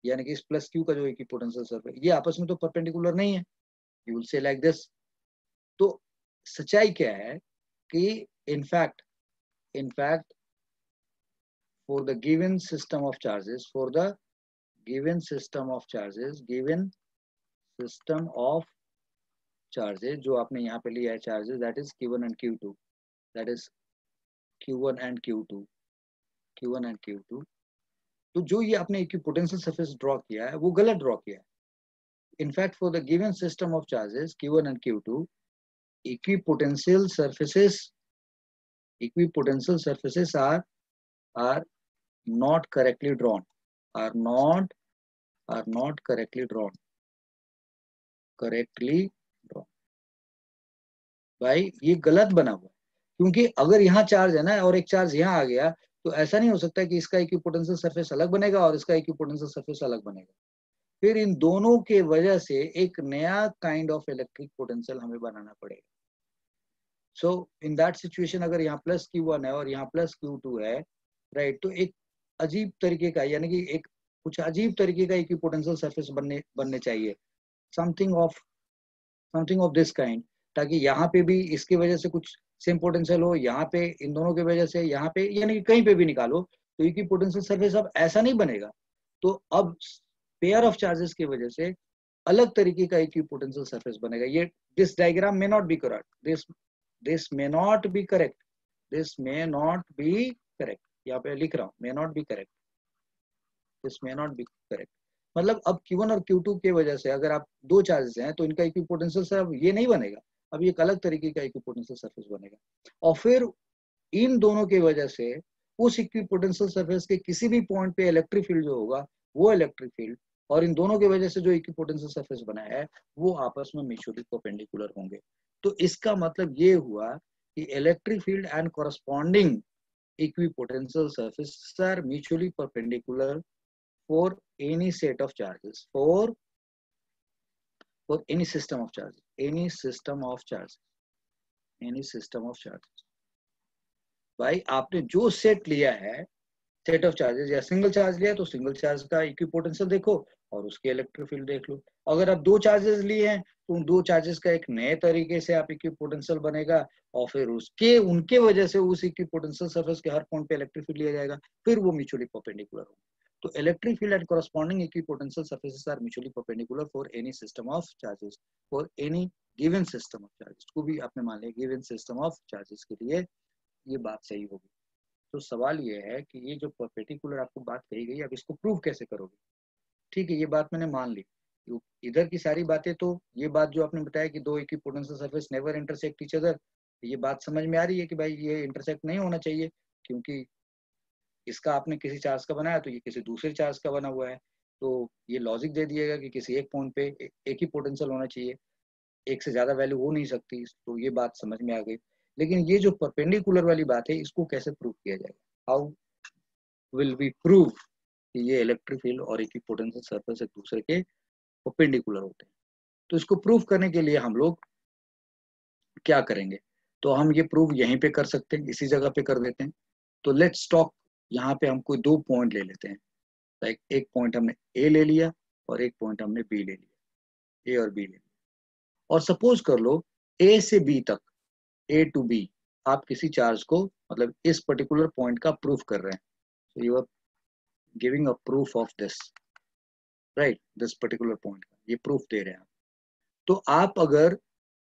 यानी कि इस प्लस क्यू का जो इक्विपोटेंशियल सरफेस, ये आपस में तो परपेंडिकुलर नहीं है, you will say like this. तो सच्चाई क्या है कि in fact in fact for the given system of charges, for the given system of charges, given system of charges, जो आपने यहाँ पे लिया है charges, that is Q1 and Q2, that is Q1 and Q2, Q1 and Q2, तो जो ये आपने इक्विपोटेंशियल सरफेस ड्रॉ किया है वो गलत ड्रॉ किया है। In fact for the given system of charges Q1 and Q2, equipotential surfaces equipotential surfaces are not correctly drawn, are not correctly drawn, correctly draw. भाई ये गलत बना हुआ है, क्योंकि अगर यहाँ चार्ज है ना और एक चार्ज यहाँ आ गया, तो ऐसा नहीं हो सकता कि इसका इक्विपोटेंशियल सरफेस अलग बनेगा और इसका इक्विपोटेंशियल सरफेस अलग बनेगा। फिर इन दोनों के वजह से एक नया काइंड ऑफ इलेक्ट्रिक पोटेंशियल हमें बनाना पड़ेगा। सो इन दैट सिचुएशन अगर यहाँ प्लस Q1 है और यहाँ प्लस Q2 है, राइट, तो एक अजीब तरीके का, यानी कि एक कुछ अजीब तरीके का इक्विपोटेंशियल सरफेस बनने चाहिए, समथिंग ऑफ दिस काइंड, ताकि यहाँ पे भी इसकी वजह से कुछ सेम पोटेंशियल हो, यहाँ पे इन दोनों की वजह से, यहाँ पे, यानी कि कहीं पे भी निकालो तो इक्विपोटेंशियल सरफेस अब ऐसा नहीं बनेगा। तो अब पेयर ऑफ चार्जेस की वजह से अलग तरीके का इक्विपोटेंशियल सरफेस बनेगा। ये this diagram may not be correct, this may not be correct, this may not be correct, यहाँ पे लिख रहा हूँ may not be correct, this may not be correct. मतलब अब Q1 और Q2 के वजह से अगर आप दो चार्जेस हैं तो इनका इक्विपोटेंशियल सर अब ये नहीं बनेगा, अब ये एक अलग तरीके का इक्विपोटेंशियल सरफेस बनेगा। और फिर इन दोनों की वजह से उस इक्विपोटेंशियल सरफेस के किसी भी पॉइंट पे इलेक्ट्रिक फील्ड जो होगा वो इलेक्ट्रिक फील्ड, और इन दोनों की वजह से जो इक्विपोटेंशियल सरफेस बना है वो आपस में म्यूचुअली परपेंडिकुलर होंगे। तो इसका मतलब ये हुआ कि electric field and corresponding equipotential surface are mutually perpendicular for any set of charges, for any system of charges, any system of charges, any system of charges। भाई आपने जो सेट लिया है सेट ऑफ चार्जेस, या single charge लिया तो single charge का equipotential देखो और उसके इलेक्ट्रिक फील्ड देख लो। अगर आप दो चार्जेस लिए हैं तो उन दो चार्जेस का एक नए तरीके से आप इक्विपोटेंशियल बनेगा, और फिर उसके उनके वजह से उस इक्विपोटेंशियल सरफेस के हर पॉइंट पे इलेक्ट्रिक फील्ड लिया जाएगा, फिर वो म्यूचुअली परपेंडिकुलर होगा। तो electric field and corresponding equipotential surfaces are mutually perpendicular for any system of charges, for any given system of charges. को भी आपने मान लिया गिवन सिस्टम ऑफ चार्जेस के लिए ये बात सही होगी। तो सवाल ये है कि ये जो पर्पेंडिकुलर आपको बात कही गई, अब इसको प्रूव कैसे करोगे? ठीक है, ये बात मैंने मान ली, इधर की सारी बातें, तो ये बात जो आपने बताया कि दो equipotential surface never intersect each other, ये बात समझ में आ रही है कि भाई ये इंटरसेक्ट नहीं होना चाहिए, क्योंकि इसका आपने किसी चार्ज का बनाया तो ये किसी दूसरे चार्ज का बना हुआ है। तो ये लॉजिक दे दिएगा कि किसी एक पॉइंट पे एक ही पोटेंशियल होना चाहिए, एक से ज्यादा वैल्यू हो नहीं सकती। तो ये बात समझ में आ गई। लेकिन ये जो परपेंडिकुलर वाली बात है इसको कैसे प्रूव किया जाएगा? हाउ विल बी प्रूव कि ये इलेक्ट्रिक फील्ड और इक्विपोटेंशियल सरफेस एक दूसरे के परपेंडिकुलर होते हैं? तो इसको प्रूव करने के लिए हम लोग क्या करेंगे? तो हम ये प्रूव यहीं पे कर सकते हैं, इसी जगह पे कर देते हैं। तो लेट्स टॉक, यहाँ पे हम कोई दो पॉइंट ले लेते हैं, लाइक एक पॉइंट हमने ए ले लिया और एक पॉइंट हमने बी ले लिया, ए और बी ले लिया, और सपोज कर लो ए से बी तक, ए टू बी आप किसी चार्ज को, मतलब इस पर्टिकुलर पॉइंट का प्रूफ कर रहे हैं। so you are giving a proof of this, right, this particular point का ये प्रूफ दे रहे हैं आप। तो आप अगर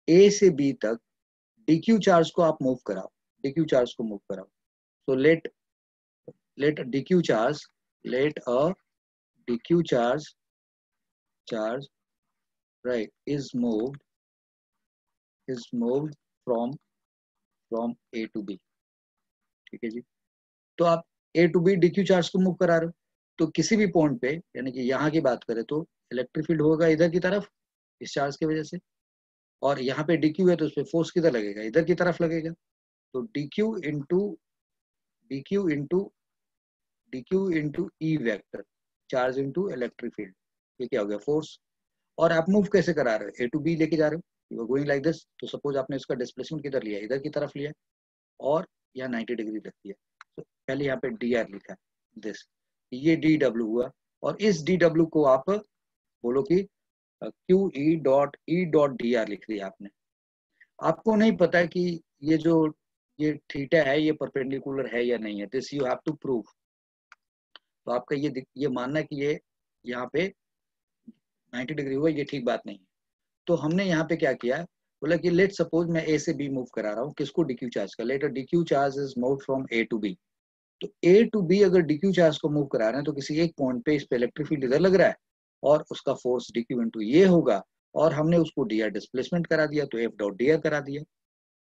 ए से बी तक dq चार्ज को आप मूव कराओ, dq चार्ज को मूव कराओ, so let dq charge, let a dq charge right is moved from a to b। ठीक है जी, तो आप ए टू बी dq चार्ज को मूव करा रहे हो, तो किसी भी पॉइंट पे, यानी कि यहाँ की बात करें तो इलेक्ट्रिक फील्ड होगा इधर की तरफ इस चार्ज की वजह से, और यहाँ पे dq है तो उस पर फोर्स किधर लगेगा, इधर की तरफ लगेगा। तो dq into E vector charge into electric field, ये क्या हो गया, फोर्स। और आप मूव कैसे करा रहे हो, ए टू बी लेके जा रहे हो, you are going like this. तो सपोज आपने इसका डिस्प्लेसमेंट किधर लिया, इधर की तरफ लिया और यहाँ 90 डिग्री रख दिया। तो पहले यहाँ पे डी आर लिखा दिस, ये डी डब्ल्यू हुआ। और इस डी डब्ल्यू को आप बोलो कि Q E dot D R लिख दिया आपने। आपको नहीं पता कि ये जो ये थीटा है ये परपेंडिकुलर है या नहीं है, this you have to prove. तो आपका ये मानना कि ये यहाँ पे 90 डिग्री हुआ, ये ठीक बात नहीं है। तो हमने यहाँ पे क्या किया, बोला कि लेट सपोज मैं ए से बी मूव करा रहा हूँ, किसको, डीक्यू चार्ज का। Let dq charge is move from A to B. तो ए टू बी अगर डीक्यू चार्ज को मूव करा रहे हैं तो किसी एक पॉइंट पे इस पे इलेक्ट्रिक फील्ड इधर लग रहा है और उसका फोर्स डीक्यू इंटू ये होगा, और हमने उसको डी आर डिस्प्लेसमेंट करा दिया तो एफ डॉट डी आर करा दिया।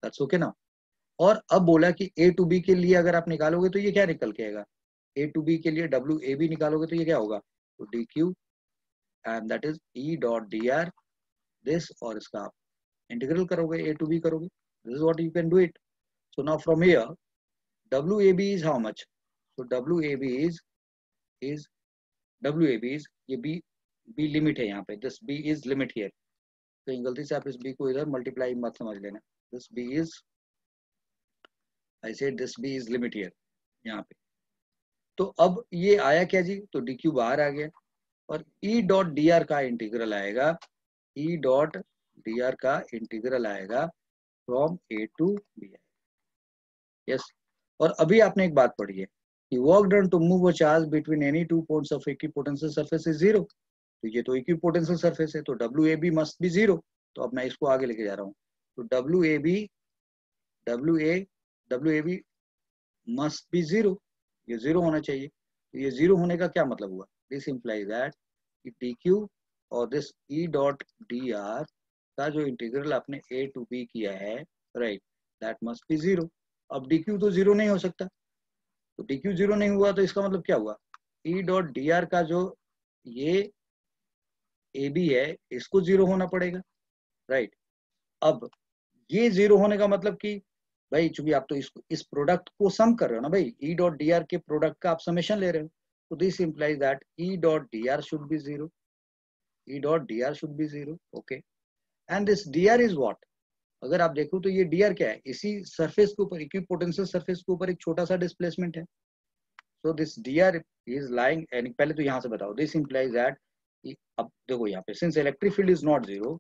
दैट्स ओके ना। और अब बोला कि ए टू बी के लिए अगर आप निकालोगे तो ये क्या निकल के आएगा, ए टू बी के लिए डब्ल्यू ए बी निकालोगे तो ये क्या होगा, तो d q and that is E dot D r this, और इसका आप इंटीग्रल करोगे, ए टू बी करोगे। This is what you can do it. So now from here W A B is how much, so WAB is WAB is ये B limit है यहाँ पे, this B is limit here. तो गलती से आप इस B को इधर मल्टीप्लाई मत समझ लेना, this B is I said this B is limit here यहाँ पे। तो अब ये आया क्या जी, तो DQ बाहर आ गया और E डॉट डी आर का इंटीग्रल आएगा, E डॉट डी आर का इंटीग्रल आएगा from A to B। Yes. और अभी आपने एक बात पढ़ी है कि work done to move a charge between any two points of equipotential surface is zero. तो ये तो इक्विपोटेंशियल सरफेस है तो W A B must be zero. तो अब मैं इसको आगे लेके जा रहा हूँ, तो W A B must be zero, ये जीरो होना चाहिए। तो ये जीरो होने का क्या मतलब हुआ, this implies that d q और this E dot D R का जो इंटीग्रल आपने ए टू बी किया है, right, that must be zero. अब डी क्यू तो जीरो नहीं हो सकता, तो डी क्यू जीरो नहीं हुआ तो इसका मतलब क्या हुआ, ई डॉट डी आर का जो ये ए बी है इसको जीरो होना पड़ेगा, राइट। अब ये जीरो होने का मतलब कि भाई चूंकि आप तो इस प्रोडक्ट को सम कर रहे हो ना भाई, ई डॉट डी आर के प्रोडक्ट का आप समेशन ले रहे हो, तो this implies that E dot D R should be zero, E dot D R should be zero, okay. And this D R is what, अगर आप देखो तो ये डी आर क्या है, इसी सरफेस के ऊपर इक्विपोटेंशियल सरफेस के ऊपर एक छोटा सा डिस्प्लेसमेंट है। So this dr is lying, and पहले तो यहाँ से बताओ, this implies that अब देखो यहाँ पे since electric field is not zero,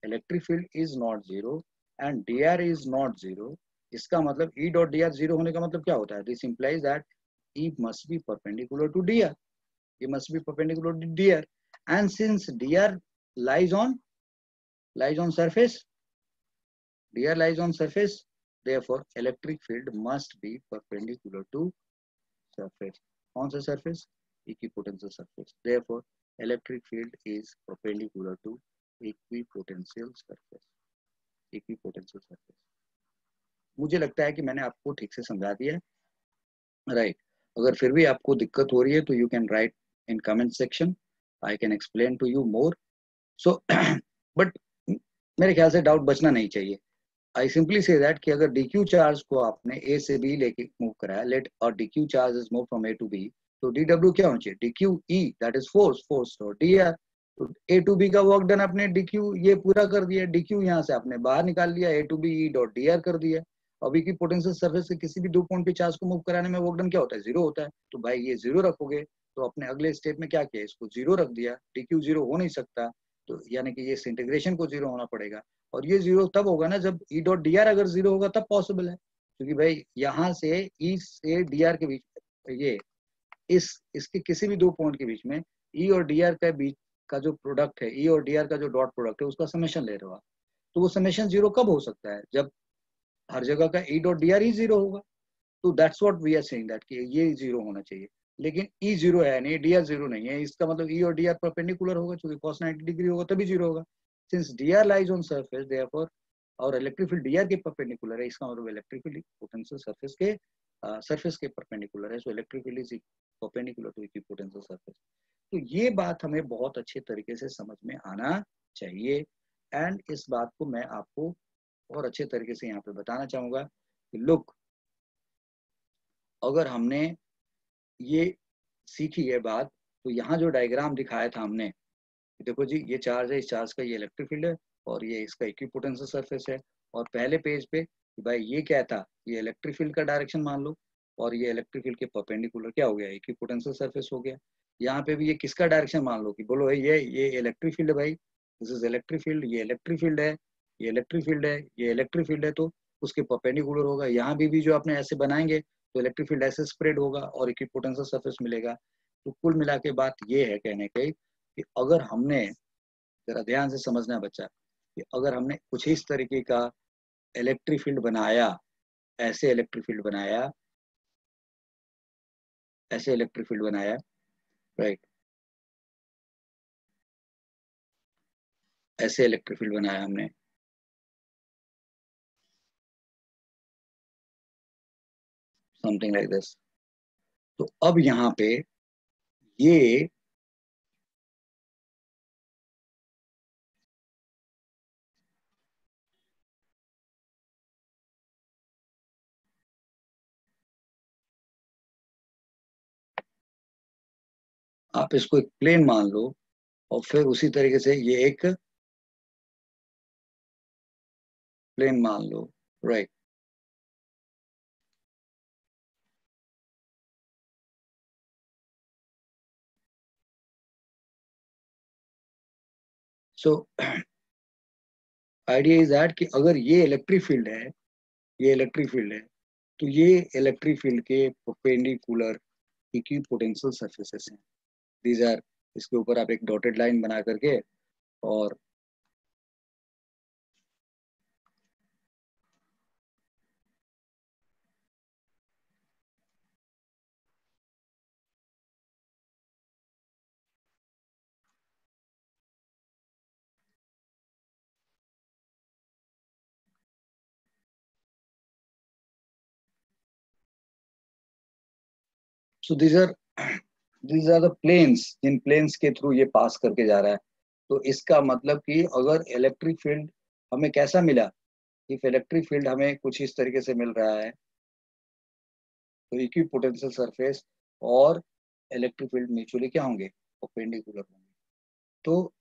electric field is not zero and dr is not zero, इसका मतलब E dot dr जीरो होने का मतलब क्या होता है, this implies that E must be perpendicular to dr, E must be perpendicular to dr, and since dr lies on surface, dr lies on surface, therefore electric field must be perpendicular to surface. कौन सा surface, equipotential surface, therefore electric field is perpendicular to equipotential surface, equipotential surface। मुझे लगता है कि मैंने आपको ठीक से समझा दिया है, राइट। अगर फिर भी आपको दिक्कत हो रही है तो you can write in comment section, I can explain to you more. So but मेरे ख्याल से डाउट बचना नहीं चाहिए। आई सिंपली से दैट कि अगर डीक्यू चार्ज को आपने ए से बी लेके मूव कराया, लेट और dq charge is move from A to B, तो डी डब्ल्यू क्या होना चाहिए, dq E that is force, force और डी आर। तो ए टू बी का वर्क डन आपने डीक्यू ये पूरा कर दिया, डीक्यू यहाँ से आपने बाहर निकाल लिया, A to B E dot D r कर दिया। अभी की पोटेंशियल सरफेस के किसी भी दो पॉइंट पे चार्ज को मूव कराने में वर्क डन क्या होता है, जीरो होता है। तो भाई ये जीरो रखोगे, तो अपने अगले स्टेप में क्या किया, इसको जीरो रख दिया, डीक्यू जीरो हो नहीं सकता, तो यानी कि ये इंटीग्रेशन को जीरो होना पड़ेगा। और ये जीरो तब होगा ना जब ई डॉट डी आर अगर जीरो होगा तब पॉसिबल है, क्योंकि भाई यहाँ से ई से डी आर के बीच, ये इसके किसी भी दो पॉइंट के बीच में ई और डी आर के बीच का जो प्रोडक्ट है, ई और डी आर का जो डॉट प्रोडक्ट है उसका समेशन ले रहे हो आप। तो वो समेशन जीरो कब हो सकता है, जब हर जगह का ई डॉट डी आर ही जीरो होगा। तो that's what we are saying that कि ये जीरो होना चाहिए, लेकिन ई जीरो है नहीं, डी आर जीरो नहीं है, इसका मतलब ई और डी आर परपेंडिकुलर होगा, क्योंकि cos 90 डिग्री होगा तभी जीरो होगा। Since d r lies on surface therefore, और इलेक्ट्रिक फील्ड डी आर के परपेंडिकुलर है, इसका मतलब इलेक्ट्रिक फील्ड पोटेंशियल सरफेस के सरफेस के परपेंडिकुलर है, so electric field is perpendicular to equipotential surface. तो ये बात हमें बहुत अच्छे तरीके से समझ में आना चाहिए। एंड इस बात को मैं आपको और अच्छे तरीके से यहाँ पे बताना चाहूंगा कि लुक, अगर हमने ये सीखी है बात, तो यहाँ जो डायग्राम दिखाया था हमने, देखो जी ये चार्ज है, इस चार्ज का ये इलेक्ट्रिक फील्ड है और ये इसका इक्विपोटेंशियल सरफेस है। और पहले पेज पे भाई ये क्या था, ये इलेक्ट्रिक फील्ड का डायरेक्शन मान लो, और ये इलेक्ट्रिक फील्ड के परपेंडिकुलर क्या हो गया, इक्विपोटेंशियल सरफेस हो गया। यहाँ पे भी ये किसका डायरेक्शन मान लो कि बोलो ये इलेक्ट्रिक फील्ड है भाई, दिस इज इलेक्ट्रिक फील्ड, ये इलेक्ट्रिक फील्ड है, ये इलेक्ट्रिक फील्ड है, ये इलेक्ट्रिक फील्ड है, तो उसके परपेंडिकुलर होगा। यहाँ भी जो आपने ऐसे बनाएंगे तो इलेक्ट्रिक फील्ड ऐसे स्प्रेड होगा और इक्विपोटेंशियल सरफेस मिलेगा। तो कुल मिला के बात ये है कहने की कि अगर हमने, जरा ध्यान से समझना है बच्चा, कि अगर हमने कुछ इस तरीके का इलेक्ट्रिक फील्ड बनाया, ऐसे इलेक्ट्रिक फील्ड बनाया, ऐसे इलेक्ट्रिक फील्ड बनाया, राइट, ऐसे इलेक्ट्रिक फील्ड बनाया हमने, समथिंग लाइक दिस। तो अब यहाँ पे ये आप इसको एक प्लेन मान लो, और फिर उसी तरीके से ये एक प्लेन मान लो, right. So idea is that कि अगर ये इलेक्ट्रिक फील्ड है, ये इलेक्ट्रिक फील्ड है, तो ये इलेक्ट्रिक फील्ड के परपेंडिकुलर इक्विपोटेंशियल सरफेसेस हैं, दीज आर। इसके ऊपर आप एक डॉटेड लाइन बना करके, और so these are the planes, जिन प्लेन्स के थ्रू ये पास करके जा रहा है। तो इसका मतलब कि अगर इलेक्ट्रिक फील्ड हमें कैसा मिला, इफ इलेक्ट्रिक फील्ड हमें कुछ इस तरीके से मिल रहा है, तो इक्विपोटेंशियल सरफेस और इलेक्ट्रिक फील्ड म्यूचुअली क्या होंगे, परपेंडिकुलर होंगे। तो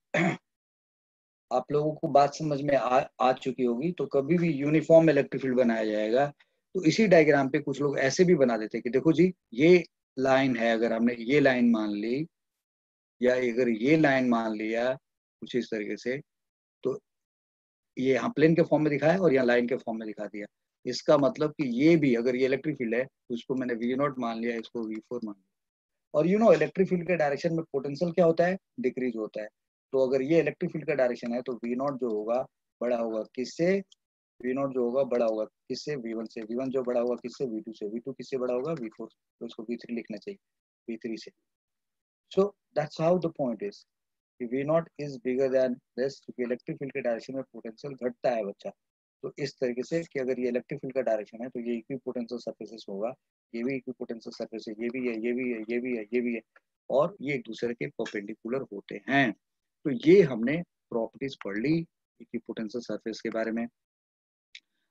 आप लोगों को बात समझ में आ चुकी होगी। तो कभी भी यूनिफॉर्म इलेक्ट्रिक फील्ड बनाया जाएगा तो इसी डायग्राम पे कुछ लोग ऐसे भी बना देते हैं कि देखो जी ये लाइन है, अगर हमने ये लाइन मान ली, या अगर ये लाइन मान लिया कुछ इस तरीके से, तो ये यहाँ प्लेन के फॉर्म में दिखाया और यहाँ लाइन के फॉर्म में दिखा दिया। इसका मतलब कि ये भी अगर ये इलेक्ट्रिक फील्ड है तो इसको मैंने वी नॉट मान लिया, इसको V4 मान लिया। और इलेक्ट्रिक फील्ड के डायरेक्शन में पोटेंशियल क्या होता है, डिक्रीज होता है। तो अगर ये इलेक्ट्रिक फील्ड का डायरेक्शन है तो वी नॉट जो होगा बड़ा होगा किससे, वी नॉट जो होगा बड़ा होगा किससे, V1 से, V1 जो बड़ा होगा किससे, V2 से, V2 किससे बड़ा होगा, V4। तो इसको V3 लिखना चाहिए, V3 से। So that's how the point is कि V naught is bigger than this, क्योंकि इलेक्ट्रिक फील्ड के डायरेक्शन में पोटेंशियल घटता है बच्चा। तो इस तरीके से कि अगर ये इलेक्ट्रिक फील्ड का डायरेक्शन है तो ये इक्विपोटेंशियल सरफेसेस होगा, ये भी इक्विपोटेंशियल सरफेस है, ये भी है, ये भी है, ये भी है, ये भी है, और ये एक दूसरे के परपेंडिकुलर होते हैं। तो ये हमने प्रॉपर्टीज पढ़ ली इक्विपोटेंशियल सरफेस के बारे में।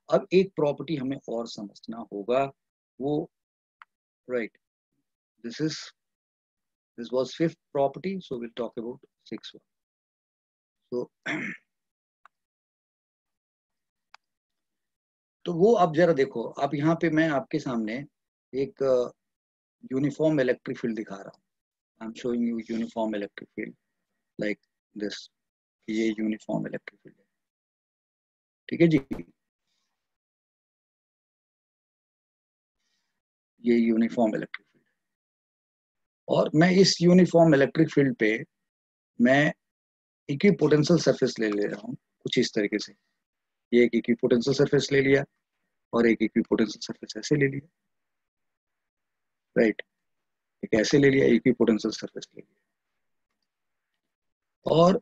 अब एक प्रॉपर्टी हमें और समझना होगा, वो, right, this is this was fifth property, so will talk about six one. तो तो वो आप जरा देखो, आप यहाँ पे मैं आपके सामने एक यूनिफॉर्म इलेक्ट्रिक फील्ड दिखा रहा हूँ। I am showing you uniform electric field like this, ये यूनिफॉर्म इलेक्ट्रिक फील्ड है, ठीक है जी, ये यूनिफॉर्म इलेक्ट्रिक फील्ड। और मैं इस यूनिफॉर्म इलेक्ट्रिक फील्ड पे मैं इक्विपोटेंशियल सरफेस ले रहा हूँ कुछ इस तरीके से। ये एक इक्विपोटेंशियल सरफेस ले लिया और एक इक्विपोटेंशियल सरफेस ऐसे ले लिया, राइट, एक ऐसे ले लिया, इक्विपोटेंशियल सरफेस ले लिया। और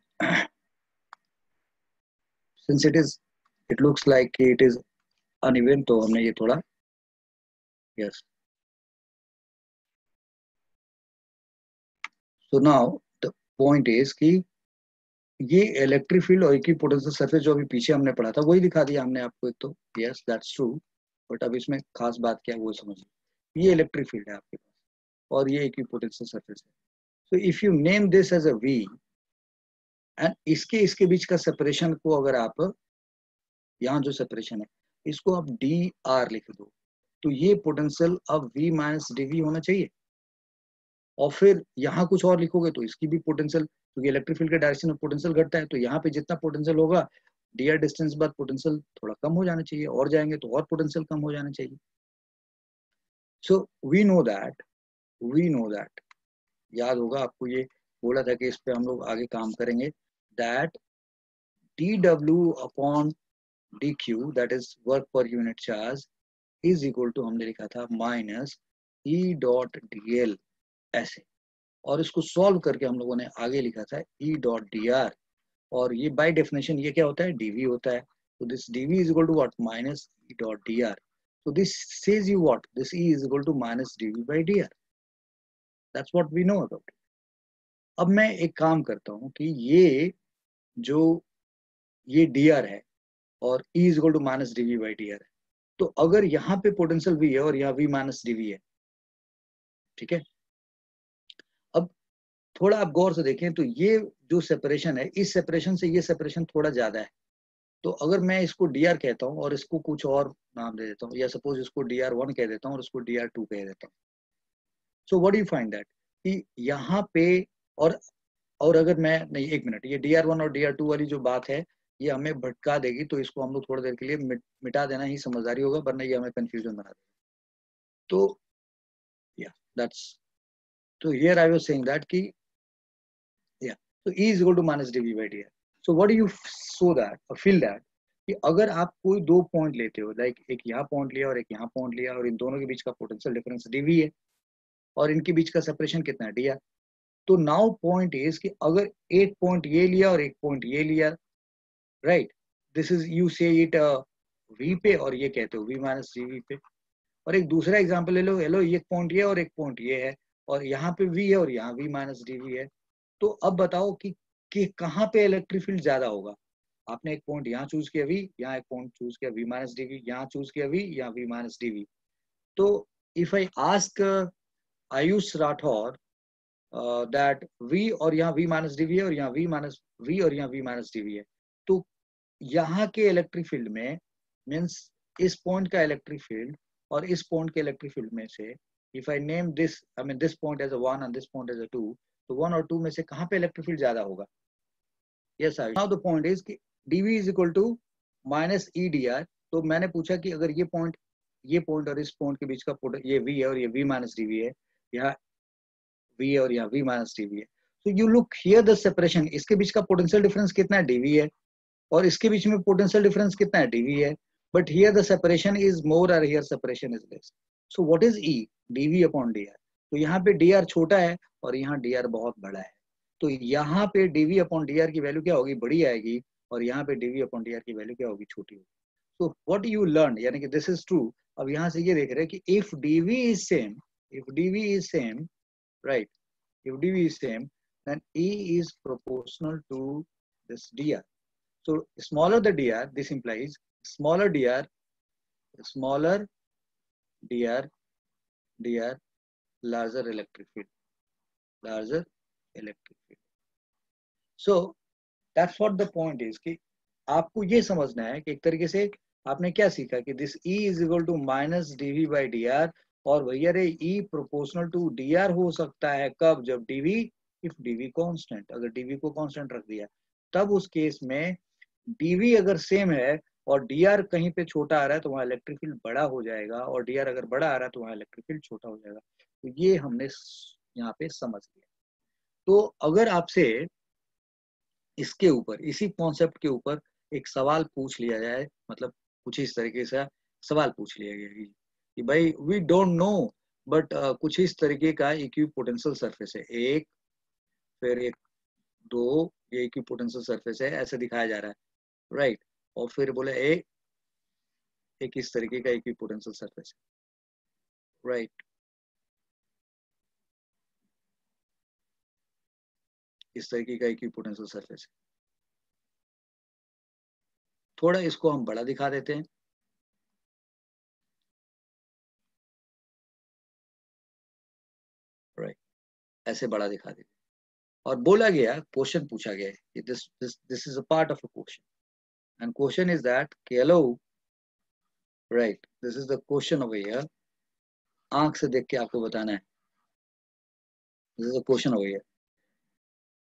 since it looks like it is uneven, तो हमने ये थोड़ा, yes. So now the point is कि ये इलेक्ट्रिक फील्ड और इक्विपोटेंशियल सरफेस जो अभी पीछे हमने पढ़ा था वही दिखा दिया हमने आपको। एक तो यस दैट्स ट्रू, बट अब इसमें खास बात क्या है वो समझिए। ये इलेक्ट्रिक फील्ड है आपके पास और ये इक्विपोटेंशियल सरफेस है। So if you name this as a V and इसके बीच का सेपरेशन को अगर आप, यहाँ जो सेपरेशन है इसको आप डी आर लिख दो, तो ये पोटेंशियल अब वी माइनस डी वी होना चाहिए। और फिर यहाँ कुछ और लिखोगे तो इसकी भी पोटेंशियल, क्योंकि इलेक्ट्रिक फील्ड के डायरेक्शन में पोटेंशियल घटता है, तो यहाँ पे जितना पोटेंशियल होगा डी आर डिस्टेंस बाद पोटेंशियल थोड़ा कम हो जाना चाहिए, और जाएंगे तो और पोटेंशियल कम हो जाना चाहिए। So we know that, we know that, याद होगा आपको, ये बोला था कि इस पे हम लोग आगे काम करेंगे, that d W upon d q that is work per unit charge is equal to, हमने लिखा था minus E dot D l ऐसे। और इसको सॉल्व करके हम लोगों ने आगे लिखा था ई डॉट डी आर, और ये बाय डेफिनेशन ये क्या होता है, डीवी होता है। तो this dV is equal to what, minus E dot D r. so this says you what, this E is equal to minus dV by dr, that's what we know about it। अब मैं एक काम करता हूँ कि ये जो ये dr है और E is equal to minus dV by dr है, तो अगर यहाँ पे पोटेंशियल V है और यहाँ V माइनस dV है, ठीक है। अब थोड़ा आप गौर से देखें तो ये जो सेपरेशन है, इस सेपरेशन से ये सेपरेशन थोड़ा ज्यादा है। तो अगर मैं इसको dr कहता हूँ और इसको कुछ और नाम दे देता हूँ, या सपोज इसको dr1 कह देता हूँ और इसको dr2 कह देता हूँ, so what do you find that कि यहाँ पे, और अगर मैं नहीं, एक मिनट, ये dr1 और dr2 वाली जो बात है ये हमें भटका देगी, तो इसको हम लोग थोड़ी देर के लिए मिटा देना ही समझदारी होगा, वरना ये हमें कंफ्यूजन बना देगा। तो या दैट्स, तो here I was saying that कि या तो E is equal to minus dV by dr। so what do you show that or feel that कि अगर आप कोई दो पॉइंट लेते हो, लाइक एक यहाँ पॉइंट लिया और एक यहाँ पॉइंट लिया, और इन दोनों के बीच का पोटेंशियल डिफरेंस dV है और इनके बीच का सेपरेशन कितना है, dr। तो नाउ पॉइंट इज कि अगर एक पॉइंट ये लिया और एक पॉइंट ये लिया, राइट, दिस इज यू से इट वी पे और ये कहते हो वी माइनस जी वी पे। और एक दूसरा एग्जांपल ले लो, हेलो एक पॉइंट ये और एक पॉइंट ये है, और यहाँ पे वी है और यहाँ वी माइनस डी वी है। तो अब बताओ कि कहाँ पे इलेक्ट्रिक फील्ड ज्यादा होगा। आपने एक पॉइंट यहाँ चूज किया वी, यहाँ एक पॉइंट चूज किया वी माइनस डी वी, यहाँ चूज किया वी, यहाँ वी माइनस डी वी। तो if I ask Ayush Rathore that V और यहाँ वी माइनस डी वी है और यहाँ वी माइनस वी और यहाँ वी माइनस डी वी है, तो यहाँ के इलेक्ट्रिक फील्ड में मीन्स इस पॉइंट का इलेक्ट्रिक फील्ड और इस पॉइंट के इलेक्ट्रिक फील्ड में से, if I name this, I mean this point as a 1 and this point as a 2, तो 1 और 2 में से कहाँ पे इलेक्ट्रिक फील्ड ज्यादा होगा। Yes I, now the point is कि dv is equal to minus E D R. तो मैंने पूछा कि अगर ये पॉइंट और इस पॉइंट के बीच का ये v है और ये v माइनस डी वी है, यहाँ v है और यहाँ v माइनस डी वी है, तो you look here the separation, इसके बीच का पोटेंशियल डिफरेंस कितना है, dv है, और इसके बीच में पोटेंशियल डिफरेंस कितना है, dv है, but here the separation is more और here separation is less. So what is e, dv upon dr। तो यहाँ पे dr छोटा है और यहाँ dr बहुत बड़ा है, तो यहाँ पे dv अपॉन dr की वैल्यू क्या होगी, बड़ी आएगी, और यहाँ पे dv अपॉन dr की वैल्यू क्या होगी, छोटी होगी। तो व्हाट यू लर्न, यानी कि दिस इज ट्रू। अब यहाँ से ये देख रहे हैं कि if dv is same, if dv is same, right, if dv is same, then e is proportional to this dr। so smaller the dr, this implies smaller dr, smaller dr, dr, larger electric field, larger electric field। so that's what the point is कि आपको ये समझना है कि एक तरीके से आपने क्या सीखा कि this E is equal to minus dv by dr, और भैया रे E प्रोपोर्शनल टू dr हो सकता है कब, जब dv, इफ dv कांस्टेंट, अगर dv को कांस्टेंट रख दिया तब उस केस में dv अगर सेम है और dr कहीं पे छोटा आ रहा है तो वहां इलेक्ट्रिक फील्ड बड़ा हो जाएगा, और dr अगर बड़ा आ रहा है तो वहां इलेक्ट्रिक फील्ड छोटा हो जाएगा। तो ये हमने यहाँ पे समझ लिया। तो अगर आपसे इसके ऊपर, इसी कॉन्सेप्ट के ऊपर एक सवाल पूछ लिया जाए, मतलब कुछ इस तरीके से सवाल पूछ लिया गया कि भाई वी डोंट नो, बट कुछ इस तरीके का इक्विपोटेंशियल सरफेस है, एक, फिर एक, दो, ये इक्विपोटेंशियल सरफेस है ऐसे दिखाया जा रहा है, राइट, और फिर बोले एक इस तरीके का इक्विपोटेंशियल सरफेस है, राइट, इस तरीके का इक्विपोटेंशियल सरफेस है। थोड़ा इसको हम बड़ा दिखा देते हैं। राइट, ऐसे बड़ा दिखा देते हैं। और बोला गया, क्वेश्चन पूछा गया है कि this is a part of a question, and question is that कि hello, right, this is the question over here. आंख से देख के आपको बताना है, this is the question over here.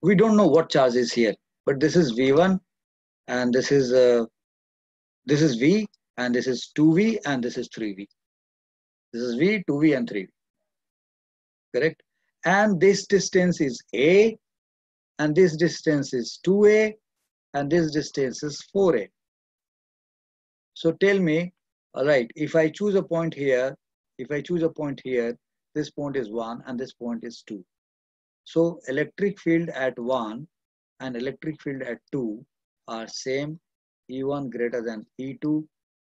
We don't know what charge is here, but this is V1 and this is V and this is 2V and this is 3V. This is V, 2V and 3V, correct? And this distance is A and this distance is 2A and this distance is 4A. So tell me, all right, if I choose a point here, this point is 1 and this point is 2. So electric field at 1 and electric field at 2 are same, E1 greater than E2,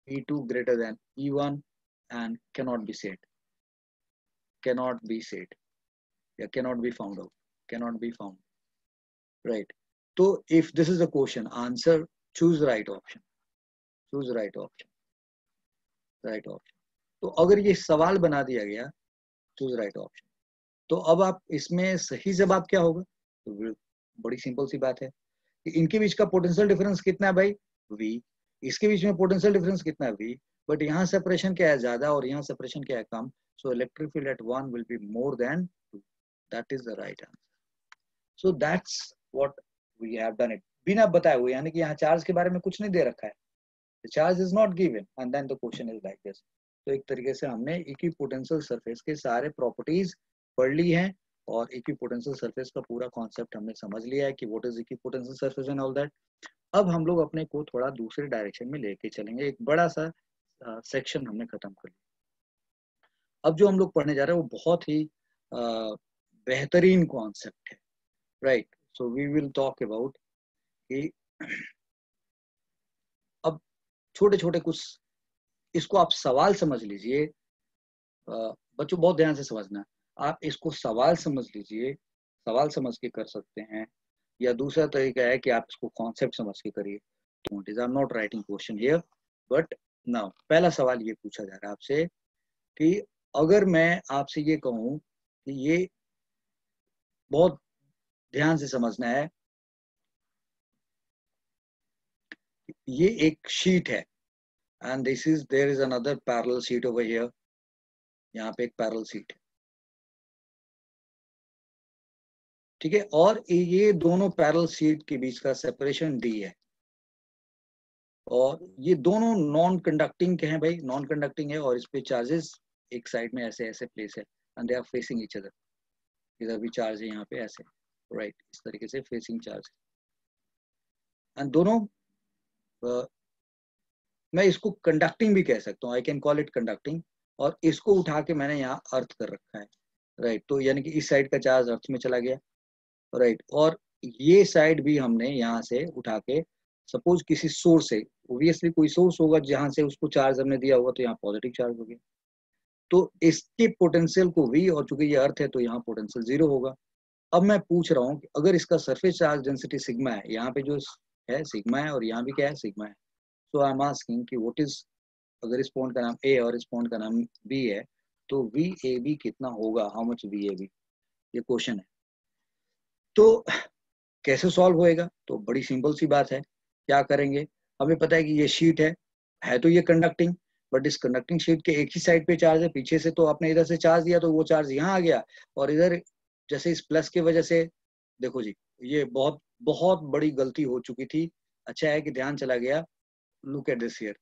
E2 greater than E1, and cannot be said. Cannot be said. Yeah, cannot be found out. Cannot be found. Right. So if this is the question, answer, choose the right option. Choose the right option. Right option. तो अगर ये सवाल बना दिया गया, choose right option, तो अब आप इसमें सही जवाब क्या होगा? तो बड़ी सिंपल सी बात है कि इनके बीच का पोटेंशियल डिफरेंस कितना है भाई? V। इसके बीच में पोटेंशियल डिफरेंस कितना है? V। बट यहाँ सेपरेशन क्या है? ज्यादा, और यहाँ सेपरेशन क्या है? कम। So electric field at 1 will be more than 2। That is the right answer. So that's what we have done it, बिना बताए हुए, यानी कि यहाँ चार्ज के बारे में कुछ नहीं दे रखा है। The charge is not given and then the question is like this. तो एक तरीके से हमने इक्विपोटेंशियल सरफेस के सारे प्रॉपर्टीज पढ़ ली हैं और इक्विपोटेंशियल सरफेस का पूरा कॉन्सेप्ट हमने समझ लिया है कि what is equipotential surface and all that. अब हम लोग अपने को थोड़ा दूसरे डायरेक्शन में लेके चलेंगे। एक बड़ा सा सेक्शन हमने खत्म कर लिया। अब जो हम लोग पढ़ने जा रहे हैं वो बहुत ही बेहतरीन कॉन्सेप्ट है। Right, so we will talk about कि अब छोटे छोटे कुछ, इसको आप सवाल समझ लीजिए। बच्चों बहुत ध्यान से समझना, आप इसको सवाल समझ लीजिए, सवाल समझ के कर सकते हैं, या दूसरा तरीका है कि आप इसको कॉन्सेप्ट समझ के करिए। I am not writing question here, but now पहला सवाल ये पूछा जा रहा है आपसे कि अगर मैं आपसे ये कहूं कि ये बहुत ध्यान से समझना है, ये एक शीट है and there is another parallel sheet over here. यहाँ पे एक पैरेलल शीट है, ठीक है, और ये दोनों पैरेलल शीट के बीच का सेपरेशन D है, और ये दोनों नॉन कंडक्टिंग के हैं भाई, नॉन कंडक्टिंग है, और इस पे चार्जेस एक साइड में ऐसे ऐसे प्लेस है and they are facing each other. इधर भी चार्ज है, यहाँ पे ऐसे, राइट, इस तरीके से फेसिंग चार्ज, एंड दोनों मैं इसको कंडक्टिंग भी कह सकता हूँ, I can call it conducting, और इसको उठा के मैंने यहाँ अर्थ कर रखा है। राइट, तो यानी कि इस साइड का चार्ज अर्थ में चला गया। राइट, और ये साइड भी हमने यहाँ से उठा के, सपोज किसी सोर्स से, ओब्वियसली कोई सोर्स होगा जहां से उसको चार्ज हमने दिया होगा, तो यहाँ पॉजिटिव चार्ज हो गया, तो इसके पोटेंशियल को V, और चूंकि ये अर्थ है तो यहाँ पोटेंशियल 0 होगा। अब मैं पूछ रहा हूँ कि अगर इसका सरफेस चार्ज डेंसिटी सिग्मा है, यहाँ पे जो है सिग्मा है और यहाँ भी क्या है? सिग्मा है। सो आई एम आस्किंग कि व्हाट इज, अगर इस पॉइंट का नाम A और इस पॉइंट का नाम B है, तो VAB कितना होगा? How much VAB? ये क्वेश्चन है। तो कैसे सॉल्व होएगा? तो बड़ी सिंपल सी बात है, क्या करेंगे, हमें पता है कि ये शीट है तो ये कंडक्टिंग, बट इस कंडक्टिंग शीट के एक ही साइड पे चार्ज है, पीछे से तो आपने इधर से चार्ज दिया तो वो चार्ज यहाँ आ गया, और इधर जैसे इस प्लस की वजह से, देखो जी, ये बहुत बहुत बड़ी गलती हो चुकी थी, अच्छा है कि ध्यान चला गया। लुक एट दिस हियर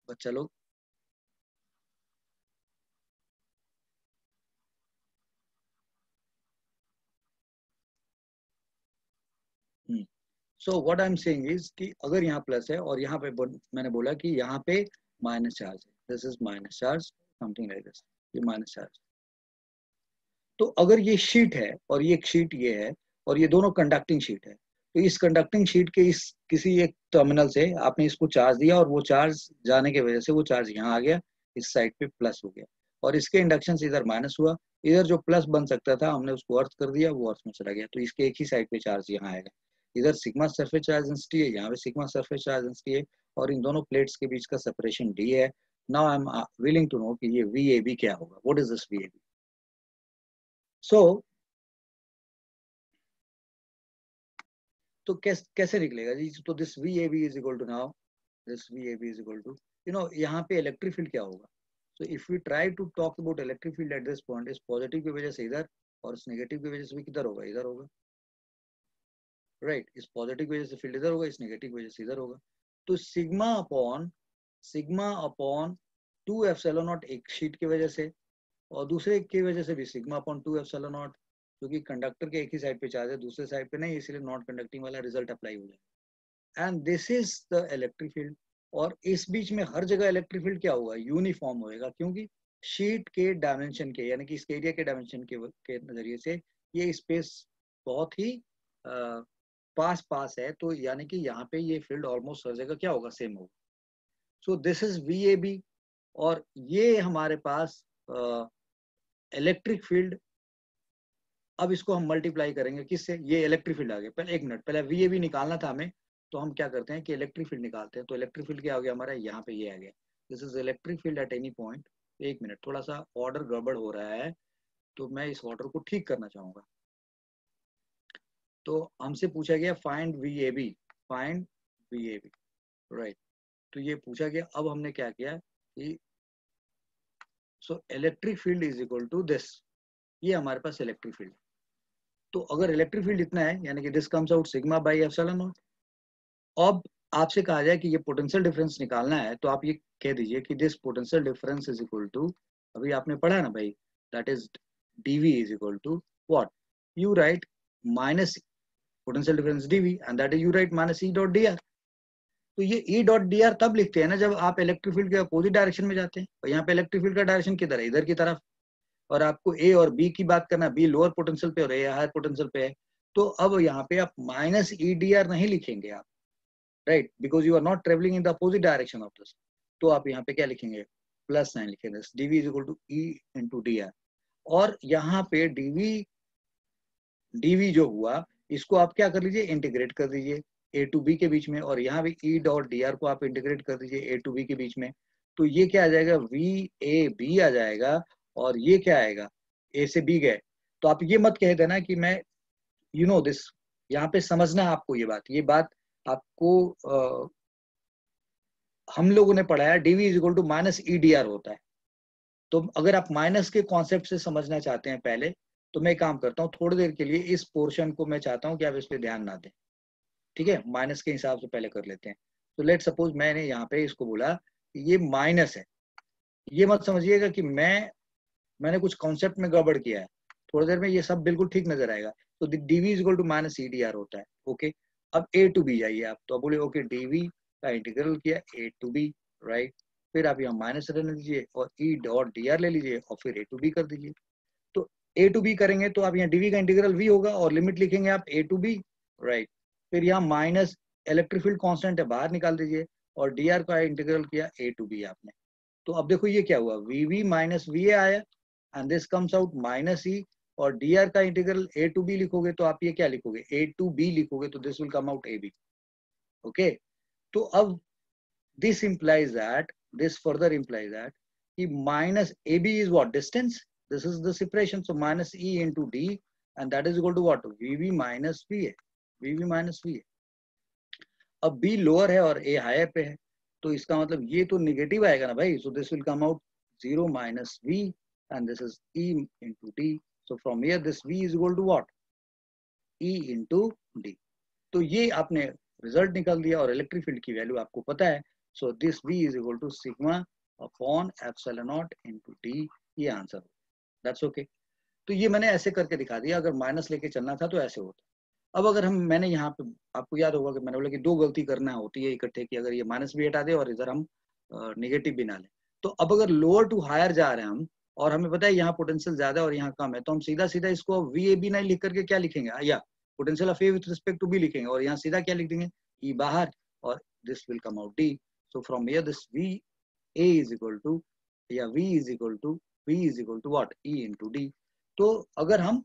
बच्चा लोग, so what I am saying is कि अगर यहाँ प्लस है और यहाँ पे मैंने बोला कि यहाँ पे माइनस चार्ज है, this is minus charge, something like this, ये माइनस चार्ज। तो अगर ये शीट है और ये शीट ये है और ये दोनों कंडक्टिंग शीट है, तो इस कंडक्टिंग शीट के इस किसी एक टर्मिनल से आपने इसको चार्ज दिया, और वो चार्ज जाने की वजह से वो चार्ज यहाँ आ गया, इस साइड पे प्लस हो गया, और इसके इंडक्शन से इधर माइनस हुआ, इधर जो प्लस बन सकता था हमने उसको अर्थ कर दिया, वो अर्थ में चला गया, तो इसके एक ही साइड पे चार्ज यहाँ आएगा। इधर सिग्मा सरफेस चार्ज डेंसिटी है, यहाँ पे सिग्मा सरफेस चार्ज डेंसिटी है, और इन दोनों प्लेट्स के बीच का सेपरेशन d है। Now I am willing to know कि ये VAB क्या होगा, what is this VAB। So तो कैसे निकलेगा जी, तो this VAB is equal to, now this VAB is equal to, यहाँ पे इलेक्ट्रिक फील्ड क्या होगा। So if we try to talk about electric field at this point, इस पॉजिटिव की वजह से इधर और इस नेगेटिव की वजह से भी किधर होगा, इधर होगा, राइट। इस पॉजिटिव की वजह से फील्ड इधर होगा, इस नेगेटिव की वजह से इधर होगा। तो सिग्मा अपॉन 2 एप्सिलॉन नॉट एक शीट की वजह से, और दूसरे की वजह से भी सिग्मा अपॉन 2 एप्सिलॉन नॉट, क्योंकि कंडक्टर के एक ही साइड पे चार्ज है, दूसरे साइड पे नहीं, इसलिए नॉट कंडक्टिंग वाला रिजल्ट अप्लाई हो जाएगा। And this is the electric field. और इस बीच में हर जगह इलेक्ट्रिक फील्ड क्या होगा, यूनिफॉर्म होएगा, क्योंकि शीट के डायमेंशन के, यानी कि इस एरिया के डायमेंशन के नजरिए से ये स्पेस बहुत ही पास है, तो यानी कि यहाँ पे ये फील्ड ऑलमोस्ट हर जगह क्या होगा, सेम होगा। सो दिस इज VAB, और ये हमारे पास इलेक्ट्रिक फील्ड। अब इसको हम मल्टीप्लाई करेंगे किससे, ये इलेक्ट्रिक फील्ड आ गया। पहले एक मिनट, पहले VAB निकालना था हमें, तो हम क्या करते हैं कि इलेक्ट्रिक फील्ड निकालते हैं। तो इलेक्ट्रिक फील्ड क्या हो गया हमारा, यहाँ पे ये आ गया, this is electric field at any point. एक मिनट, थोड़ा सा ऑर्डर गड़बड़ हो रहा है, तो मैं इस ऑर्डर को ठीक करना चाहूंगा। तो हमसे पूछा गया फाइंड VAB, राइट। तो ये पूछा गया, अब हमने क्या किया कि so electric field is equal to this, ये हमारे पास इलेक्ट्रिक फील्ड। तो अगर इलेक्ट्रिक फील्ड इतना है, यानी कि this comes out sigma by epsilon not. अब आपसे कहा जाए कि ये पोटेंशियल डिफरेंस निकालना है, तो आप ये कह दीजिए कि this potential difference is equal to, अभी आपने पढ़ा ना भाई, that is dV is equal to what, you write minus potential difference dV, and that is you write minus E dot dr। तो ये E डॉट dr तब लिखते हैं ना जब आप इलेक्ट्रिक फील्ड के अपोजिट डायरेक्शन में जाते हैं, और यहाँ पे इलेक्ट्रिक फील्ड का डायरेक्शन किधर है, इधर की तरफ, और आपको A और B की बात करना, B लोअर पोटेंशियल पे और A हायर पोटेंशियल पे है। तो अब यहाँ पे आप माइनस EDR नहीं लिखेंगे आप, right, because you are not travelling in the opposite direction of this. तो आप यहाँ पे क्या लिखेंगे, प्लस साइन लिखेंगे, dV is equal to E into dr। और यहाँ पे dV जो हुआ, इसको आप क्या कर लीजिए, इंटीग्रेट कर दीजिए A टू B के बीच में, और यहाँ भी E डॉट dr को आप इंटीग्रेट कर दीजिए A टू B के बीच में। तो ये क्या आ जाएगा, VAB आ जाएगा, और ये क्या आएगा, A से B गए। तो आप ये मत कह देना कि मैं दिस, यहाँ पे समझना है आपको ये बात आपको हम लोगों ने पढ़ा है dV is equal to minus EDR होता है। तो अगर आप माइनस के कॉन्सेप्ट से समझना चाहते हैं पहले, तो मैं काम करता हूँ, थोड़ी देर के लिए इस पोर्शन को मैं चाहता हूँ कि आप इस पे ध्यान ना दें, ठीक है, माइनस के हिसाब से पहले कर लेते हैं। तो लेट सपोज मैंने यहाँ पे इसको बोला कि ये माइनस है, ये मत समझिएगा कि मैंने कुछ कॉन्सेप्ट में गड़बड़ किया है, थोड़ी देर में ये सब बिल्कुल ठीक नजर आएगा। तो dV is equal to minus EDR होता है, ओके। अब A टू B जाइए आप, तो आप बोले ओके dV का इंटीग्रल किया A टू B, राइट। फिर आप यहाँ माइनस रहने दीजिए और E डॉट dr ले लीजिए और फिर A टू B कर दीजिए। तो A टू B करेंगे तो आप यहाँ dV का इंटीग्रल V होगा और लिमिट लिखेंगे आप A टू B, राइट। फिर यहाँ माइनस इलेक्ट्रिक फील्ड कांस्टेंट है, बाहर निकाल दीजिए, और dr का इंटीग्रल किया A टू B आपने। तो अब देखो ये क्या हुआ, VV माइनस VA आया, and this comes out minus E, और dr का इंटीग्रल A टू B लिखोगे तो आप ये क्या लिखोगे, A टू B लिखोगे, तो this will come out AB, okay. तो अब this implies that, this further implies that कि minus AB is what, distance, this is the separation, so minus E into D, and that is equal to what, VV minus VA, VV minus VA। अब B lower है और A higher पे है, तो इसका मतलब ये तो निगेटिव आएगा ना भाई, so this will come out 0 minus V, and this is E into D, so from here this V is equal to what, E into D। तो ये आपने रिजल्ट निकाल दिया, और इलेक्ट्रिक फील्ड की वैल्यू आपको पता है, so this V is equal to sigma upon epsilon naught into D, ये आंसर, दैट्स ओके। तो ये मैंने ऐसे करके दिखा दिया, अगर माइनस लेके चलना था तो ऐसे होता। अब अगर मैंने यहाँ पे, आपको याद होगा कि मैंने बोला कि दो गलती करना होती है इकट्ठे की, अगर ये माइनस भी हटा दे और इधर हम नेगेटिव भी ना लें। तो अब अगर लोअर टू हायर जा रहे हैं हम, और हमें पता है यहाँ पोटेंशियल ज्यादा और यहाँ कम है, तो हम सीधा सीधा इसको VAB नहीं लिख करके क्या लिखेंगे, या potential of A with respect to B लिखेंगे, और यहाँ सीधा क्या लिख देंगे, E बाहर, और this will come out D। So from here this VA is equal to, या V is equal to what, E into D। तो अगर हम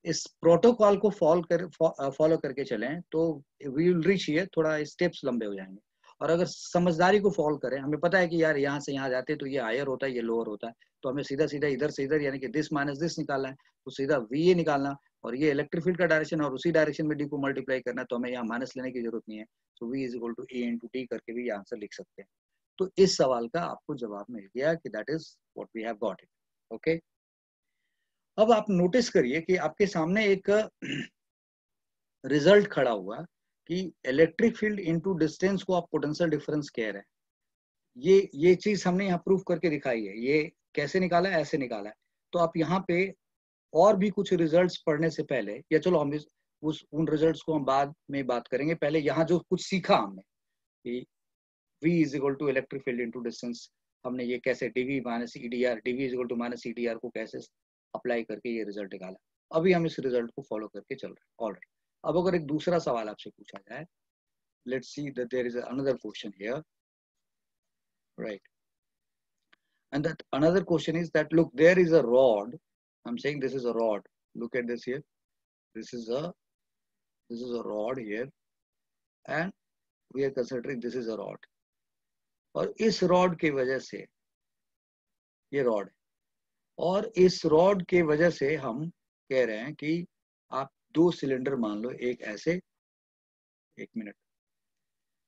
इस प्रोटोकॉल को फॉलो करके चलें तो वी विल रीच हियर, थोड़ा स्टेप्स लंबे हो जाएंगे। और अगर समझदारी को फॉलो करें, हमें पता है कि यार यहाँ से यहाँ जाते तो ये हायर होता है, ये लोअर होता है, तो हमें सीधा सीधा इधर से इधर यानी कि दिस माइनस दिस निकालना है, तो सीधा वी ए निकालना, और ये इलेक्ट्रिक फील्ड का डायरेक्शन और उसी डायरेक्शन में डी को मल्टीप्लाई करना है, तो हमें यहाँ माइनस लेने की जरूरत नहीं है। तो V is equal to A into T करके भी आंसर लिख सकते हैं। तो इस सवाल का आपको जवाब मिल गया कि that is what we have got it. Okay, अब आप नोटिस करिए कि आपके सामने एक रिजल्ट खड़ा हुआ कि इलेक्ट्रिक फील्ड इनटू डिस्टेंस को आप पोटेंशियल डिफरेंस कह रहे हैं। ये चीज हमने यहाँ प्रूफ करके दिखाई है। ये कैसे निकाला है? ऐसे निकाला है। तो आप यहाँ पे और भी कुछ रिजल्ट्स पढ़ने से पहले, या चलो हम उन रिजल्ट्स को हम बाद में बात करेंगे, पहले यहाँ जो कुछ सीखा हमने कि V is equal to electric field into distance, हमने ये कैसे dV minus EDR, dV is equal to minus EDR को कैसे अप्लाई करके ये रिजल्ट निकाला। अभी हम इस रिजल्ट को फॉलो करके चल रहे हैं। ऑलराइट, अब अगर एक दूसरा सवाल आपसे पूछा जाए, let's see that there is another question here, right, and that another question is that look, there is a rod, I'm saying this is a rod, look at this here, this is a rod here, and we are considering this is a rod, और इस rod की वजह से, ये rod, और इस rod के वजह से हम कह रहे हैं कि आप दो सिलेंडर मान लो, एक ऐसे, एक मिनट,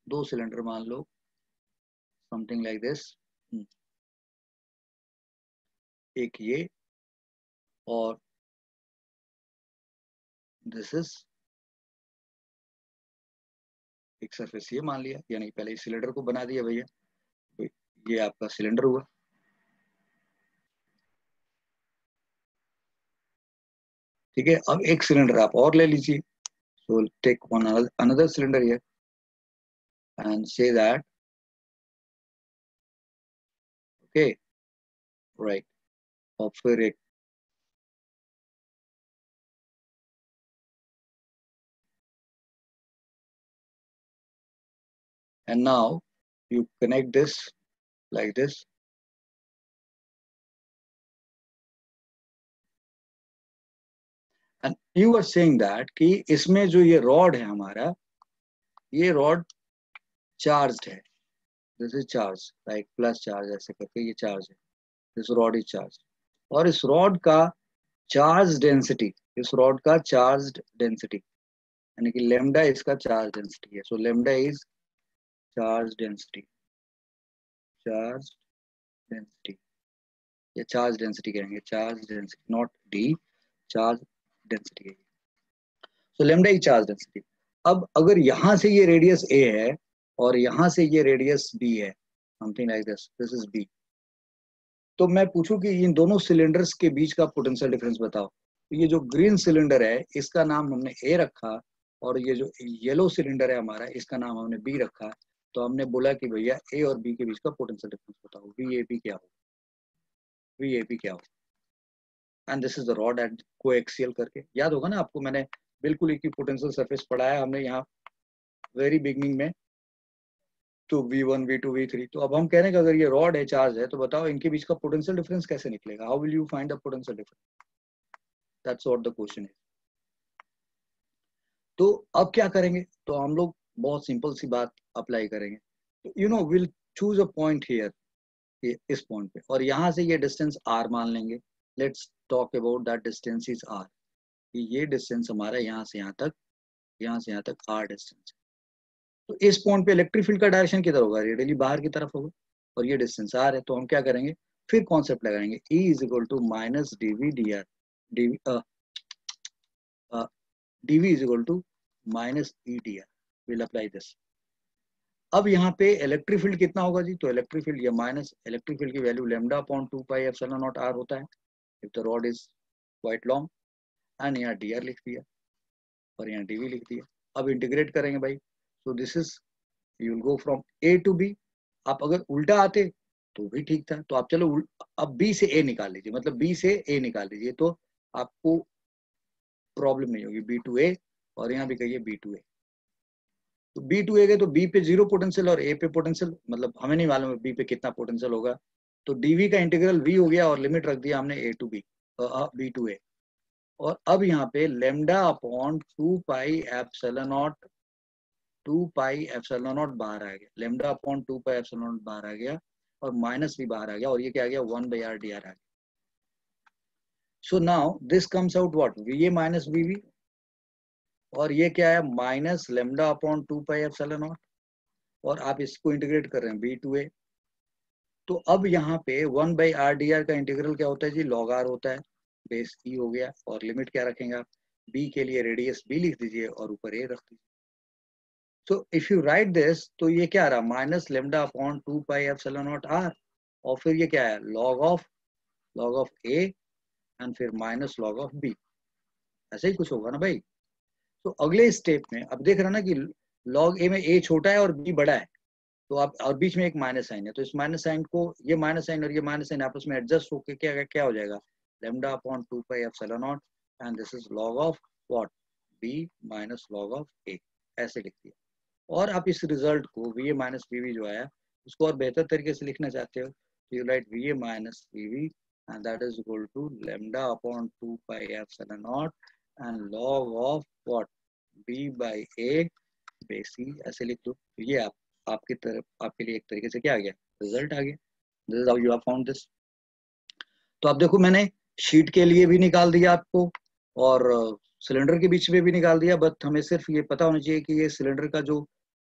दो सिलेंडर मान लो समथिंग लाइक दिस, एक ये और दिस इज एक सरफेस ये मान लिया, यानी पहले इस सिलेंडर को बना दिया भैया, तो ये आपका सिलेंडर हुआ। ठीक है, अब एक सिलेंडर आप और ले लीजिए, so take one another cylinder here and say that, okay, right, और फिर एक and now you connect this like this, and you are saying that कि इसमें जो ये रॉड है हमारा, ये रॉड चार्ज्ड है, this is charge, like plus charge ऐसे करके ये चार्ज है, दिस रॉड इज चार्ज, और इस रॉड का चार्ज डेंसिटी, इस रॉड का चार्ज डेंसिटी यानी कि लेमडा इसका चार्ज डेंसिटी है, so lambda is charge density, charge density, या चार्ज डेंसिटी कहेंगे, charge density not D, charge density है, so lambda is charge density. अब अगर यहां से ये रेडियस ए है और यहां से ये रेडियस बी है, something like this, this is B, तो मैं पूछूं कि इन दोनों सिलेंडर्स के बीच का पोटेंशियल डिफरेंस बताओ। तो ये जो ग्रीन सिलेंडर है इसका नाम हमने ए रखा, और ये जो येलो सिलेंडर है हमारा इसका नाम हमने बी रखा। तो हमने बोला कि भैया ए और बी के बीच का पोटेंशियल डिफरेंस बताओ, VAP क्या हो, VAP क्या हो, and this is the rod at coaxial करके, याद होगा ना आपको, मैंने बिल्कुल इक्विपोटेंशियल सरफेस पढ़ाया हमने यहाँ वेरी बिगनिंग में, तो V1 V2 V3। तो अब हम कह रहे हैं कि अगर ये रॉड है, चार्ज है, तो बताओ इनके बीच का पोटेंशियल डिफरेंस कैसे निकलेगा, how will you find the potential difference, that's what the question है। तो अब क्या करेंगे, तो हम लोग बहुत सिंपल सी बात अप्लाई करेंगे, तो you know will choose a point here, इस पॉइंट पे, और यहाँ से ये डिस्टेंस r मान लेंगे, let's talk about that distance is r, ये डिस्टेंस हमारा यहाँ से यहाँ तक, यहाँ से यहाँ तक r डिस्टेंस। तो इस पॉइंट पे इलेक्ट्रिक फील्ड का डायरेक्शन किधर होगा, रेडियली बाहर की तरफ होगा, और ये डिस्टेंस r है, तो हम क्या करेंगे, फिर कॉन्सेप्ट लगाएंगे, E is equal to minus dV dr, dV is equal to minus EDR, will apply this. अब यहाँ पे इलेक्ट्रिक फील्ड कितना होगा जी, तो इलेक्ट्रिक फील्ड या माइनस इलेक्ट्रिक फील्ड की value lambda upon 2 pi epsilon naught r होता है if the rod is quite long, and यहाँ dr लिख दिया और यहाँ dv लिख दिया। अब इंटीग्रेट करेंगे भाई, so this is, you will go from a to b। आप अगर उल्टा आते तो भी ठीक था, तो आप चलो अब b से a निकाल लीजिए, मतलब b से a निकाल लीजिए, तो आपको प्रॉब्लम नहीं होगी, b टू a, और यहाँ भी कहिए b टू a, तो बी टू ए गए तो बी पे जीरो पोटेंशियल और ए पे पोटेंशियल, मतलब हमें नहीं मालूम है बी पे कितना पोटेंशियल होगा, तो डीवी का इंटीग्रल वी हो गया और लिमिट रख दिया हमने ए टू बी, बी टू ए। और अब यहाँ पे lambda upon 2 pi epsilon naught बाहर आ गया, lambda upon 2 pi epsilon naught बाहर आ गया, और माइनस भी बाहर आ गया, और ये क्या आ गया 1/r/dr आ गया. So now this comes out what, V A minus V V, और ये क्या है minus lambda upon 2 pi epsilon naught, और आप इसको इंटीग्रेट कर रहे हैं b/a. तो अब यहाँ पे 1/r/dr का इंटीग्रल क्या होता है जी, log r होता है, बेस ई हो गया, और लिमिट क्या रखेंगे आप, b के लिए रेडियस b लिख दीजिए और ऊपर a रख दीजिए. तो इफ यू राइट दिस, तो ये क्या आ रहा, minus lambda upon 2 pi epsilon naught r, और फिर ये क्या है log ऑफ a, एंड फिर माइनस log ऑफ b. ऐसे ही कुछ होगा ना भाई. तो अगले स्टेप में अब देख रहे हैं ना कि log a में a छोटा है और b बड़ा है, तो आप और बीच में एक माइनस साइन है, तो इस माइनस साइन को, ये माइनस साइन और ये माइनस साइन आपस में एडजस्ट होकर क्या क्या हो जाएगा, lambda upon 2 pi epsilon naught, and this is log of what, b minus log of a, ऐसे लिख दिया. और आप इस रिजल्ट को va माइनस वीवी जो है उसको और बेहतर तरीके से लिखना चाहते हो, तो you write va minus VV, and that is equal to lambda upon 2 pi epsilon naught and log of what, b by a base c, ऐसे लिख दो. तो ये आपकी तरफ आपके लिए एक तरीके से क्या आ गया, रिजल्ट आ गया. This is how you have found this. तो आप देखो मैंने शीट के लिए भी निकाल दिया आपको, और सिलेंडर के बीच में भी निकाल दिया, बट हमें सिर्फ ये पता होना चाहिए कि ये सिलेंडर का जो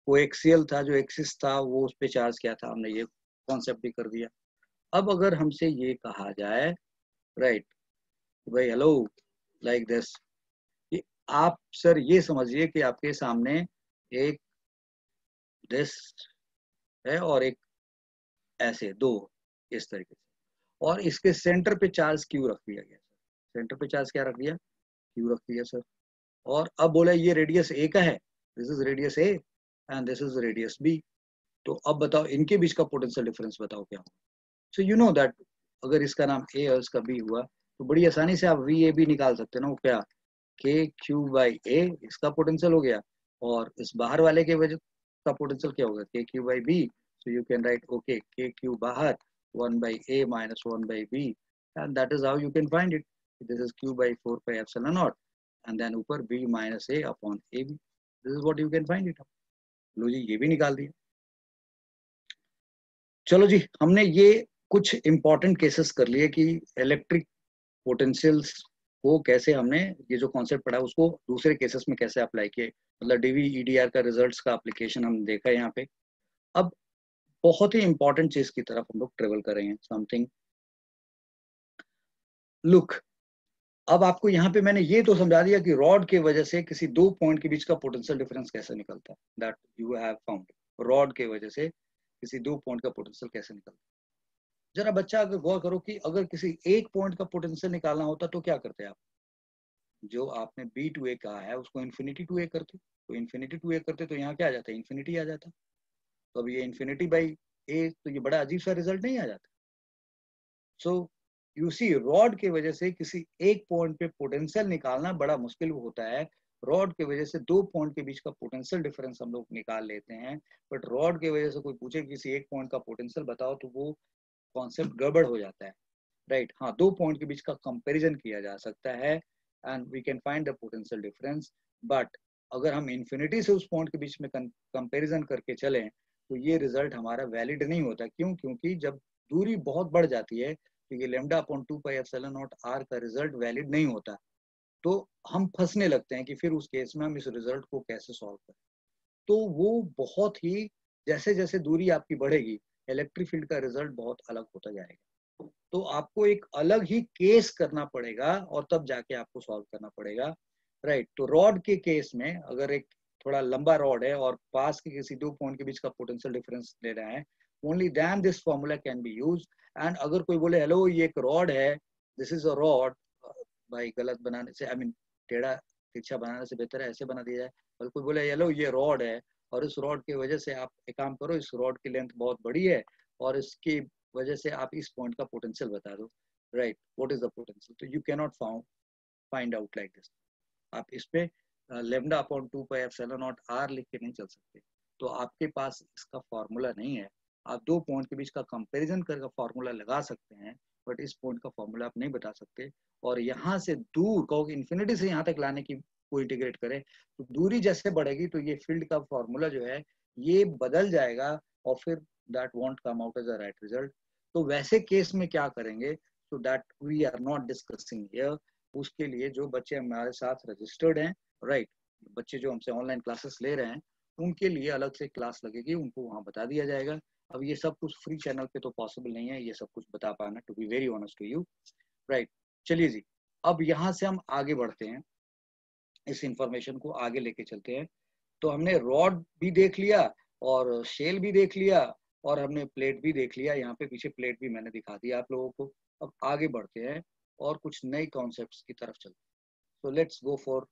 कोएक्सियल था, जो एक्सिस था, वो उस पे चार्ज क्या था, हमने ये कॉन्सेप्ट भी कर दिया. अब अगर हमसे ये कहा जाए, राइट भाई हेलो, लाइक दिस, आप सर ये समझिए कि आपके सामने एक दिस है और एक ऐसे दो, इस तरीके से, और इसके सेंटर पे चार्ज क्यू रख दिया गया सर, सेंटर पे चार्ज क्या रख दिया, क्यू रख दिया सर. और अब बोला ये रेडियस ए का है, this is radius A and this is radius B. तो अब बताओ इनके बीच का पोटेंशियल डिफरेंस बताओ क्या होगा. सो यू नो दैट अगर इसका नाम ए और इसका बी हुआ, तो बड़ी आसानी से आप वी ए बी निकाल सकते हो ना, वो क्या, के क्यू बाई ए इसका पोटेंशियल हो गया, और इस बाहर वाले के वजह का पोटेंशियल क्या होगा, K Q by B. So you can write okay K Q बाहर 1/a minus 1/b, and that is how you can find it. This is q by 4 pi epsilon naught, and then ऊपर b minus a upon ab. This is what you can find it. लो जी ये भी निकाल दिया. चलो जी, हमने ये कुछ important cases कर लिए कि इलेक्ट्रिक पोटेंशियल्स को कैसे हमने, ये जो कॉन्सेप्ट पढ़ा उसको दूसरे केसेस में कैसे अप्लाई किए, मतलब डीवी ईडीआर का रिजल्ट्स का एप्लीकेशन हम देखा यहाँ पे. अब बहुत ही इंपॉर्टेंट चीज की तरफ हम लोग ट्रेवल कर रहे हैं, समथिंग. लुक, अब आपको यहाँ पे मैंने ये तो समझा दिया कि रॉड के वजह से किसी दो पॉइंट के बीच का पोटेंशियल डिफरेंस कैसे निकलता है, that you have found. Rod के वजह से किसी दो पॉइंट का पोटेंशियल कैसे निकलता है. जरा बच्चा अगर गौर करो कि अगर किसी एक पॉइंट का पोटेंशियल निकालना होता तो क्या करते आप, जो आपने बी टू ए कहा है उसको इन्फिनिटी टू ए करते, तो इन्फिनिटी टू ए करते तो यहाँ क्या आ जाता है, इन्फिनिटी आ जाता. तो अब ये इन्फिनिटी बाई ए, तो ये बड़ा अजीब सा रिजल्ट नहीं आ जाता. सो यू सी, रॉड की वजह से किसी एक पॉइंट पे पोटेंशियल निकालना बड़ा मुश्किल होता है. रॉड की वजह से दो पॉइंट के बीच का पोटेंशियल डिफरेंस हम लोग निकाल लेते हैं, बट रॉड की वजह से कोई पूछे किसी एक पॉइंट का पोटेंशियल बताओ तो वो कॉन्सेप्ट गड़बड़ हो जाता है. राइट हाँ, दो पॉइंट के बीच का कंपैरिजन किया जा सकता है and we can find the potential difference, but अगर हम इन्फिनिटी से उस पॉइंट के बीच में कंपैरिजन करके चलें तो ये रिजल्ट हमारा वैलिड नहीं होता. क्यों, क्योंकि जब दूरी बहुत बढ़ जाती है तो ये lambda upon 2 pi epsilon naught R का रिजल्ट वैलिड नहीं होता. तो हम फंसने लगते हैं कि फिर उस केस में हम इस रिजल्ट को कैसे सॉल्व करें. तो वो बहुत ही, जैसे जैसे दूरी आपकी बढ़ेगी इलेक्ट्रिक फील्ड का रिजल्ट बहुत अलग होता जाएगा. तो आपको एक अलग ही केस करना पड़ेगा और तब जाके आपको सॉल्व करना पड़ेगा. राइट, तो रॉड के केस में अगर एक थोड़ा लंबा रॉड है और पास के किसी दो पॉइंट के बीच का पोटेंशियल डिफरेंस ले रहे हैं, only then this formula can be use. And अगर कोई बोले हेलो ये एक रॉड है, दिस इज अ रॉड, भाई गलत बनाने से, आई मीन टेढ़ा तिरछा बनाने से बेहतर है ऐसे बना दिया जाए. और कोई बोले हेलो ये रॉड है, और इस रॉड की वजह से आप एक काम करो, इस रॉड की लेंथ बहुत बड़ी है और इसकी वजह से आप इस पॉइंट का पोटेंशियल बता दो. Right, what is the potential, तो you can not find out like this. आप इस पे lambda upon 2 pi epsilon naught R लिख के नहीं चल सकते. तो आपके पास इसका फॉर्मूला नहीं है. आप दो पॉइंट के बीच का कंपैरिजन करके फॉर्मूला लगा सकते हैं, बट इस पॉइंट का फॉर्मूला आप नहीं बता सकते। और यहाँ से दूर कहोगे इन्फिनिटी से यहाँ तक लाने की को इंटीग्रेट करें, तो दूरी जैसे बढ़ेगी तो ये फील्ड का फॉर्मूला जो है ये बदल जाएगा, और फिर that won't come out as a right result. तो वैसे केस में क्या करेंगे, तो that we are not discussing here. उसके लिए जो बच्चे हमारे साथ रजिस्टर्ड हैं, राइट, बच्चे जो हमसे ऑनलाइन क्लासेस ले रहे हैं, उनके लिए अलग से क्लास लगेगी, उनको वहाँ बता दिया जाएगा। अब ये सब कुछ फ्री चैनल पे तो पॉसिबल नहीं है ये सब कुछ बता पाना, to be very honest to you, right. चलिए जी, अब यहाँ से हम आगे बढ़ते हैं, इस इंफॉर्मेशन को आगे लेके चलते हैं। तो हमने रॉड भी देख लिया और शेल भी देख लिया और हमने प्लेट भी देख लिया, यहाँ पे पीछे प्लेट भी मैंने दिखा दिया आप लोगों को। अब आगे बढ़ते हैं और कुछ नए कॉन्सेप्ट्स की तरफ चलते हैं। तो let's go for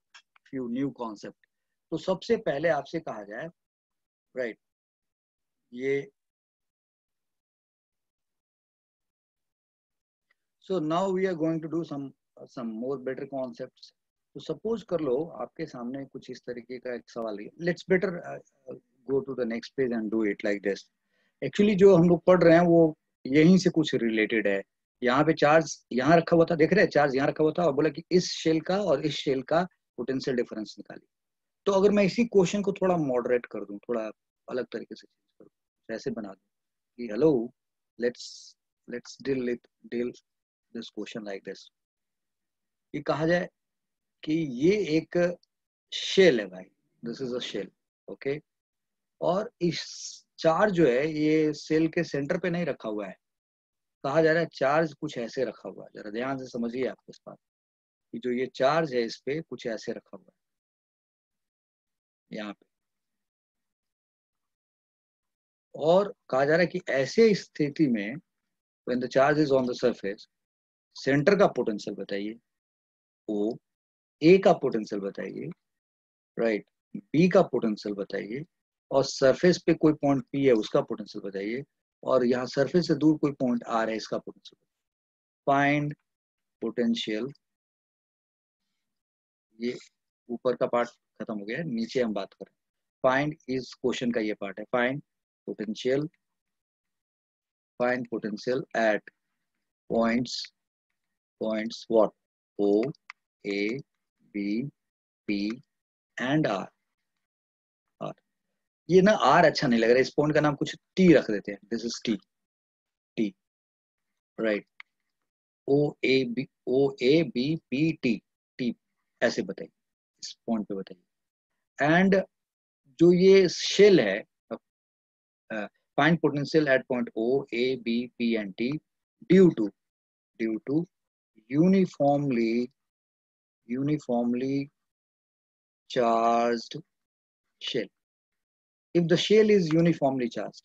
few new concept. तो सबसे पहले आपसे कहा जाए, राइट, ये so now we are going to do some more better concepts. तो सपोज कर लो आपके सामने कुछ इस तरीके का एक सवाल है, let's better go to the next page and do it like this. Actually जो हम लोग पढ़ रहे हैं वो यहीं से कुछ रिलेटेड है। यहाँ पे चार्ज यहाँ रखा हुआ था, देख रहे हैं, चार्ज यहाँ रखा हुआ था और बोला कि इस शेल का और इस शेल का पोटेंशियल डिफरेंस निकालिए। तो अगर मैं इसी क्वेश्चन को थोड़ा मॉडरेट कर दूं, थोड़ा अलग तरीके से चेंज कर दूं, ऐसे बना दूं कि hello, let's let's deal this question like this. ये कहा जाए कि ये एक शेल है भाई, this is a shell, okay. और इस चार्ज जो है ये सेल के सेंटर पे नहीं रखा हुआ है, कहा जा रहा है चार्ज कुछ ऐसे रखा हुआ है। जरा ध्यान से समझिए आप इस बात कि जो ये चार्ज है इस पे कुछ ऐसे रखा हुआ है यहाँ पे। और कहा जा रहा है कि ऐसे स्थिति में when the charge is on the surface, centre का पोटेंशियल बताइए, ओ, ए का पोटेंशियल बताइए, राइट, बी का पोटेंशियल बताइए, और सरफेस पे कोई पॉइंट पी है उसका पोटेंशियल बताइए, और यहाँ सरफेस से दूर कोई पॉइंट आर है इसका पोटेंशियल। फाइंड पोटेंशियल, ये ऊपर का पार्ट खत्म हो गया है, नीचे हम बात करें। फाइंड इस क्वेश्चन का ये पार्ट है, find potential, find potential at points, points what, O, A, B, P and R. R, ये ना आर अच्छा नहीं लग रहा है, इस पॉइंट का नाम कुछ टी रख देते हैं, this is T, T, right, O A B, O A B P T, T ऐसे बताइए, इस पॉइंट पे बताइए। एंड जो ये शेल है, find potential at point O A B P and T due to, due to uniformly, uniformly charged shell. If the shell is uniformly charge,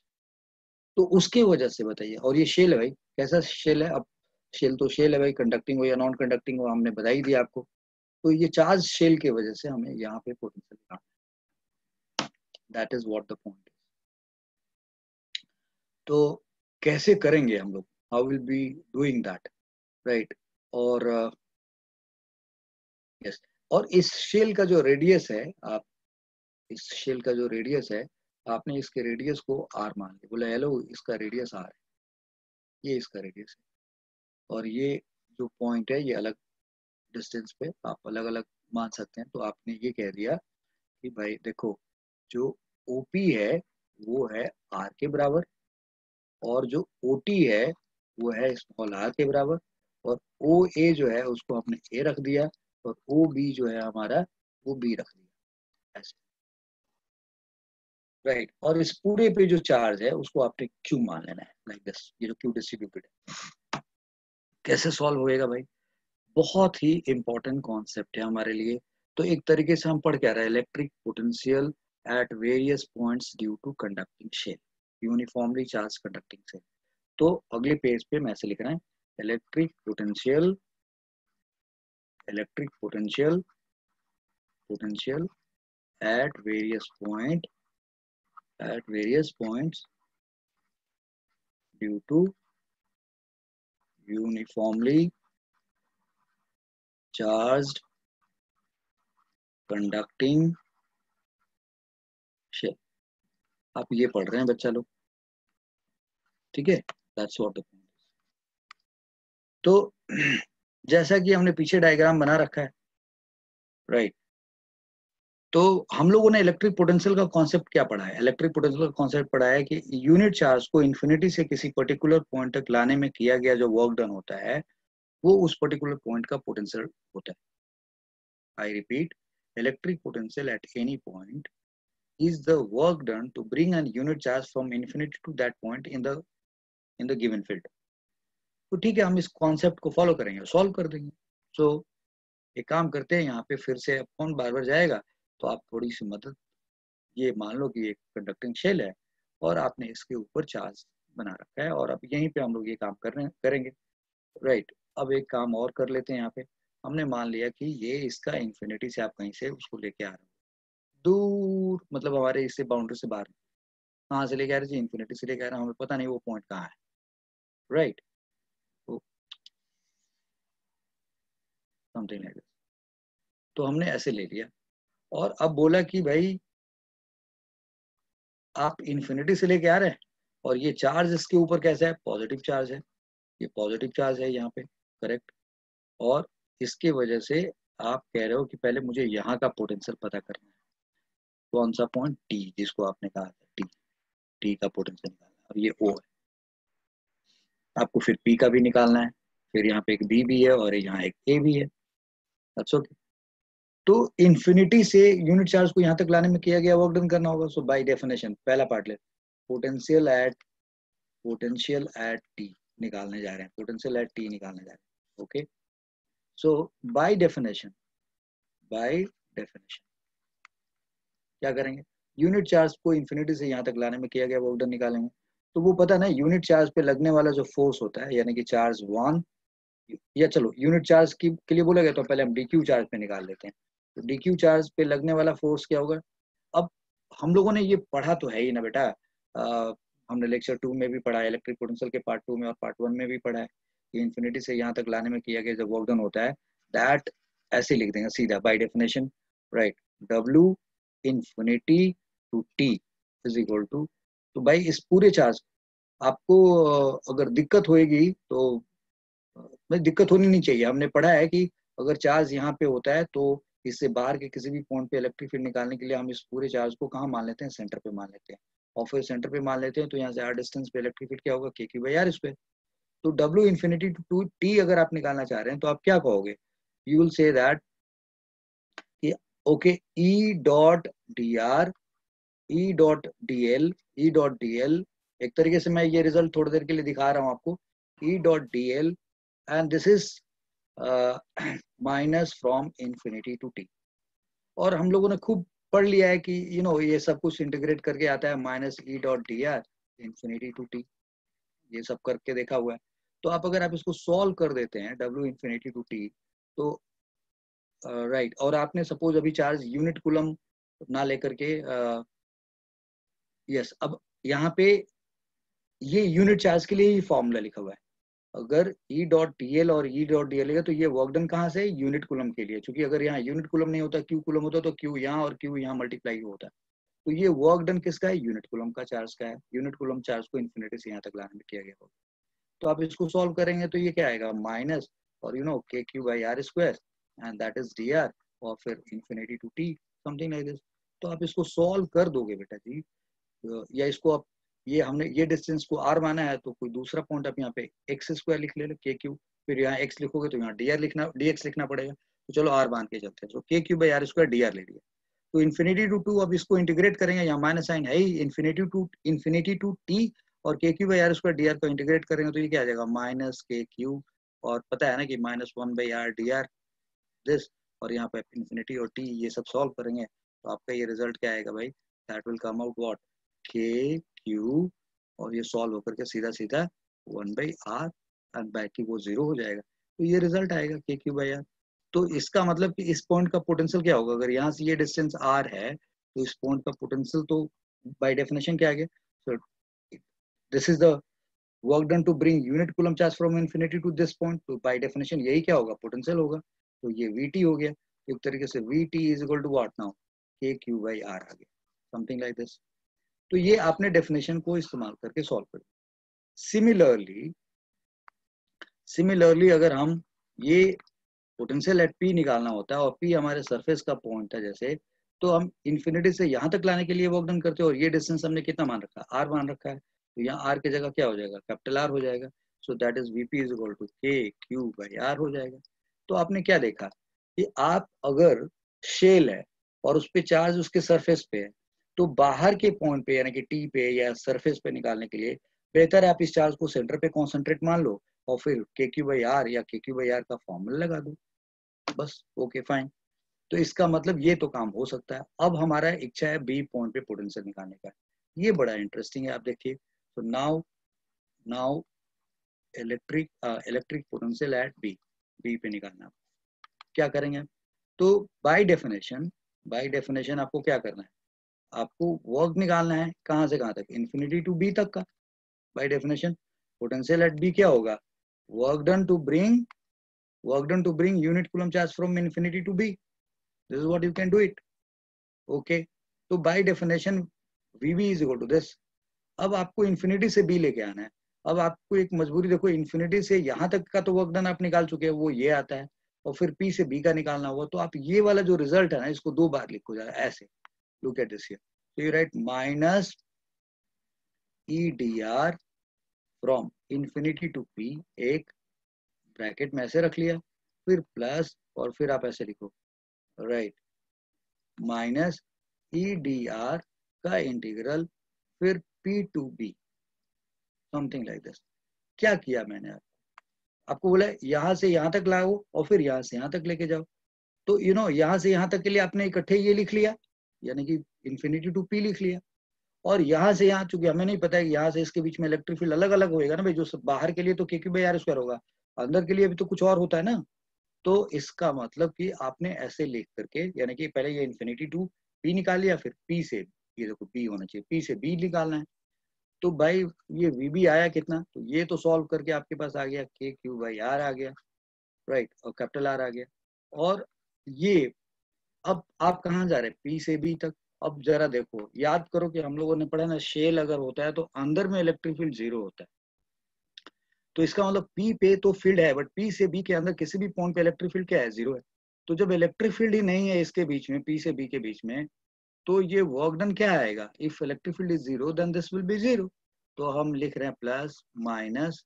तो उसके वजह से बताइए। और ये शेल है भाई, कैसा शेल है? अब शेल तो शेल है भाई, कंडक्टिंग हो या नॉन कंडक्टिंग हो हमने बता ही दिया आपको। तो ये चार्ज शेल की वजह से हमें यहाँ पे पोटेंशियल निकालना, that is what the point is. तो कैसे करेंगे हम लोग, how will be doing that, right. और यस, और इस शेल का जो रेडियस है, आप इस शेल का जो रेडियस है, आपने इसके रेडियस को आर मान लिया, बोला हेलो इसका रेडियस आर है, ये इसका रेडियस है। और ये जो पॉइंट है ये अलग डिस्टेंस पे आप अलग अलग मान सकते हैं। तो आपने ये कह दिया कि भाई देखो, जो ओपी है वो है आर के बराबर, और जो ओटी है वो है स्मॉल आर के बराबर, और ओ ए जो है उसको हमने ए रख दिया, और ओ बी जो है हमारा वो बी रख दिया, ऐसे, राइट। और इस पूरे पे जो चार्ज है उसको आपने क्यू मान लेना है, लाइक दिस, ये जो क्यू डिस्ट्रीब्यूटेड है। कैसे सॉल्व होएगा भाई? बहुत ही इंपॉर्टेंट कॉन्सेप्ट है हमारे लिए। तो एक तरीके से हम पढ़ क्या रहे हैं, electric potential at various points due to conducting shell, uniformly charge conducting shell. तो अगले पेज पे मैं ऐसे लिख रहा है, electric potential, electric potential, potential at various point, at various points due to uniformly charged conducting shell. आप ये पढ़ रहे हैं बच्चा लोग, ठीक है, दैट्स व्हाट द तो जैसा कि हमने पीछे डायग्राम बना रखा है, राइट, तो हम लोगों ने इलेक्ट्रिक पोटेंशियल का कॉन्सेप्ट क्या पढ़ा है? इलेक्ट्रिक पोटेंशियल का कॉन्सेप्ट पढ़ा है कि यूनिट चार्ज को इन्फिनिटी से किसी पर्टिकुलर पॉइंट तक लाने में किया गया जो वर्क डन होता है वो उस पर्टिकुलर पॉइंट का पोटेंशियल होता है। I repeat, electric potential at any point is the work done to bring an unit charge from infinity to that point in the given field। तो ठीक है, हम इस कॉन्सेप्ट को फॉलो करेंगे, सॉल्व कर देंगे। सो एक काम करते हैं, यहाँ पे फिर से कौन बार बार जाएगा, तो आप थोड़ी सी मदद, ये मान लो कि एक कंडक्टिंग शेल है और आपने इसके ऊपर चार्ज बना रखा है और अब यहीं पे हम लोग ये काम करेंगे, राइट। अब एक काम और कर लेते हैं, यहाँ पे हमने मान लिया कि ये इसका इन्फिनिटी से आप कहीं से उसको लेके आ रहे हो दूर, मतलब हमारे इससे बाउंड्री से बाहर। कहाँ से लेके आ रहे जी? इन्फिनिटी से लेके आ रहे हैं, हमें पता नहीं वो पॉइंट कहाँ है, राइट। तो समथिंग लाइक दिस। तो हमने ऐसे ले लिया और अब बोला कि भाई आप इन्फिनिटी से लेके आ रहे हैं और ये चार्ज इसके ऊपर कैसा है? पॉजिटिव चार्ज है, ये पॉजिटिव चार्ज है यहाँ पे, करेक्ट। और इसके वजह से आप कह रहे हो कि पहले मुझे यहाँ का पोटेंशियल पता करना है। कौन सा पॉइंट? टी, जिसको आपने कहा था टी, टी का पोटेंशियल निकालना है। और ये ओ है, आपको फिर पी का भी निकालना है, फिर यहाँ पे एक बी भी है और यहाँ एक ए भी है। That's okay. तो इन्फिनिटी से यूनिट चार्ज को यहाँ तक लाने में किया गया वर्क डन करना होगा। सो बाय डेफिनेशन पहला पार्ट ले, पोटेंशियल एट टी निकालने जा रहे हैं, पोटेंशियल एट टी निकालने जा रहे हैं। ओके, सो बाय डेफिनेशन क्या करेंगे? यूनिट चार्ज को इन्फिनिटी से यहाँ तक लाने में किया गया वर्क डन निकालेंगे। तो वो पता ना, यूनिट चार्ज पे लगने वाला जो फोर्स होता है, यानी कि चार्ज 1, या चलो यूनिट चार्ज की के लिए बोला गया तो पहले हम डी क्यू चार्ज पे निकाल लेते हैं। तो डी क्यू चार्ज पे लगने वाला फोर्स क्या होगा? अब हम लोगों ने ये पढ़ा तो है ही ना बेटा, हमने लेक्चर 2 में भी पढ़ा है, इलेक्ट्रिक पोटेंशियल के पार्ट 2 में और पार्ट 1 में भी पढ़ा है कि इन्फिनिटी से यहाँ तक लाने में किया गया जो वर्क डन होता है, दैट ऐसे लिख देंगे सीधा by definition, right, W infinity to T is equal to. तो भाई इस पूरे चार्ज, आपको अगर दिक्कत होएगी तो भाई दिक्कत होनी नहीं चाहिए। हमने पढ़ा है कि अगर चार्ज यहाँ पे होता है तो इससे बाहर के किसी भी पॉइंट पे इलेक्ट्रिक फील्ड निकालने के लिए हम इस पूरे चार्ज को कहाँ मान लेते हैं? सेंटर पे मान लेते हैं। और फिर सेंटर पे मान लेते हैं तो यहाँ से आर डिस्टेंस पे इलेक्ट्रिक फील्ड क्या होगा? K Q by R square. तो डब्ल्यू इन्फिनिटी टू टी अगर आप निकालना चाह रहे हैं तो आप क्या कहोगे? यू विल से दैट कि ओके, ई डॉट डी आर, ई डॉट डी एल, ई डॉट डी एल, एक तरीके से मैं ये रिजल्ट थोड़ी देर के लिए दिखा रहा हूँ आपको, E dot D L and this is minus from infinity to T. और हम लोगों ने खूब पढ़ लिया है कि ये सब कुछ इंटीग्रेट करके आता है minus E dot D R infinity to T, ये सब करके देखा हुआ है। तो अगर आप इसको सॉल्व कर देते हैं डब्ल्यू इन्फिनिटी टू टी, तो राइट, और आपने सपोज अभी चार्ज यूनिट कूलम ना लेकर के यस, अब यहाँ पे ये यूनिट चार्ज के लिए ही फॉर्मूला लिखा हुआ है। अगर ई डॉट डी एल और ई डॉट डी एल है तो ये वर्क डन कहाँ से? यूनिट कूलम के लिए, क्योंकि अगर यहाँ यूनिट कूलम नहीं होता, क्यू कूलम होता, तो क्यू यहाँ और क्यू यहाँ मल्टीप्लाई होता है। तो ये वर्क डन किसका है? यूनिट कूलम का चार्ज का है। यूनिट कूलम चार्ज को इन्फिनिटी से यहाँ तक लाने में किया गया होगा। तो आप इसको सॉल्व करेंगे तो ये क्या आएगा? माइनस और K Q by R square and that is D R, और फिर infinity to T, something like this. तो आप इसको सॉल्व कर दोगे बेटा जी, या इसको आप, ये हमने ये डिस्टेंस को आर माना है तो कोई दूसरा पॉइंट आप यहाँ पे एक्स स्क्वायर लिख ले के क्यू, फिर यहाँ एक्स लिखोगे तो यहाँ डी आर लिखना, डी एक्स लिखना पड़ेगा। तो चलो आर मान के चलते हैं, तो K Q by R square D R ले लिया। तो इन्फिनिटी टू टू, अब इसको इंटीग्रेट करेंगे, यहाँ माइनस साइन है ही, इन्फिनिटी टू टी और K Q by R square D R को इंटीग्रेट करेंगे तो ये क्या आ जाएगा? माइनस के क्यू, और पता है ना कि minus 1 by are D r this, और यहाँ पे इन्फिनिटी और टी, ये सब सॉल्व करेंगे तो आपका ये रिजल्ट क्या आएगा भाई? That will come out what? के क्यू, और ये सॉल्व होकर के सीधा सीधा 1 बाई आर एंड बाकी वो जीरो हो जाएगा। तो ये रिजल्ट आएगा के क्यू बाई आर। तो इसका मतलब कि इस पॉइंट का पोटेंशियल क्या होगा? अगर यहाँ से ये डिस्टेंस आर है तो इस पॉइंट का पोटेंशियल तो बाय डेफिनेशन क्या आ गया? So this is the work done to bring unit coulomb charge from infinity to this point. तो बाय डेफिनेशन यही क्या होगा? पोटेंशियल होगा। तो ये वीटी हो गया। एक तरीके से VT is equal to what now? K Q by R आ गया, समथिंग लाइक दिस। तो ये आपने डेफिनेशन को इस्तेमाल करके सॉल्व कर। सिमिलरली अगर हम ये पोटेंशियल एट पी निकालना होता है और पी हमारे सरफेस का पॉइंट है जैसे, तो हम इन्फिनिटी से यहाँ तक लाने के लिए वर्क डन करते हैं, और ये डिस्टेंस हमने कितना मान रखा है, आर मान रखा है, तो यहाँ आर की जगह क्या हो जाएगा, कैपिटल आर हो जाएगा। So that is VP is equal to K Q by R हो जाएगा। तो आपने क्या देखा कि आप अगर शेल है और उस पे चार्ज उसके सरफेस पे है, तो बाहर के पॉइंट पे यानी कि टी पे या सरफेस पे निकालने के लिए बेहतर है आप इस चार्ज को सेंटर पे कॉन्सेंट्रेट मान लो और फिर के क्यू बाई आर या के क्यू बाई आर का फॉर्मूला लगा दो, बस ओके फाइन। तो इसका मतलब ये तो काम हो सकता है। अब हमारा इच्छा है बी पॉइंट पे पोटेंशियल निकालने का, ये बड़ा इंटरेस्टिंग है, आप देखिए। तो now now electric potential at B, B पे निकालना, क्या करेंगे? तो बाय डेफिनेशन आपको क्या करना है, आपको वर्क निकालना है कहाँ से कहाँ तक, इन्फिनिटी टू बी तक का। By definition potential at B क्या होगा, work done to bring unit coulomb charge from infinity to B, this is what you can do it. Okay, तो by definition V B is equal to this. अब आपको infinity से B लेके आना है। अब आपको एक मजबूरी, देखो इन्फिनिटी से यहाँ तक का तो वर्क डन आप निकाल चुके हैं, वो ये आता है, और फिर पी से बी का निकालना हुआ, तो आप ये वाला जो रिजल्ट है ना इसको 2 बार लिखो जरा ऐसे, लुक एट दिस हियर। तो you write minus E D R from infinity to P, एक ब्रैकेट में ऐसे रख लिया, फिर प्लस और फिर आप ऐसे लिखो, right, minus E D R का इंटीग्रल फिर P to B, something like this. क्या किया मैंने, आपको बोला यहाँ से यहाँ तक लाओ और फिर यहाँ से यहाँ तक लेके जाओ। तो यहाँ से यहाँ तक के लिए आपने इकट्ठे ये लिख लिया, यानी कि इन्फिनिटी टू पी लिख लिया, और यहाँ से यहाँ, चूंकि हमें नहीं पता है कि यहाँ से इसके बीच में इलेक्ट्रिक फील्ड अलग अलग होएगा ना भाई, जो बाहर के लिए तो K Q by R square होगा, अंदर के लिए भी तो कुछ और होता है ना। तो इसका मतलब कि आपने ऐसे लिख करके, यानी कि पहले ये इन्फिनिटी टू पी निकाल लिया, फिर पी से, ये देखो पी होना चाहिए, पी से बी निकालना है। तो भाई ये वीबी आया कितना, तो ये तो सॉल्व करके आपके पास आ गया के क्यू बाई आर आ गया, राइट, और कैपिटल आर आ गया। और ये अब आप कहाँ जा रहे हैं, पी से बी तक। अब जरा देखो, याद करो कि हम लोगों ने पढ़ा ना, शेल अगर होता है तो अंदर में इलेक्ट्रिक फील्ड 0 होता है। तो इसका मतलब पी पे तो फील्ड है, बट पी से बी के अंदर किसी भी पॉइंट पे इलेक्ट्रिक फील्ड क्या है, 0 है। तो जब इलेक्ट्रिक फील्ड ही नहीं है इसके बीच में, पी से बी के बीच में, तो ये वर्क डन क्या आएगा, if electric field is 0 then this will be 0। तो हम लिख रहे हैं प्लस माइनस,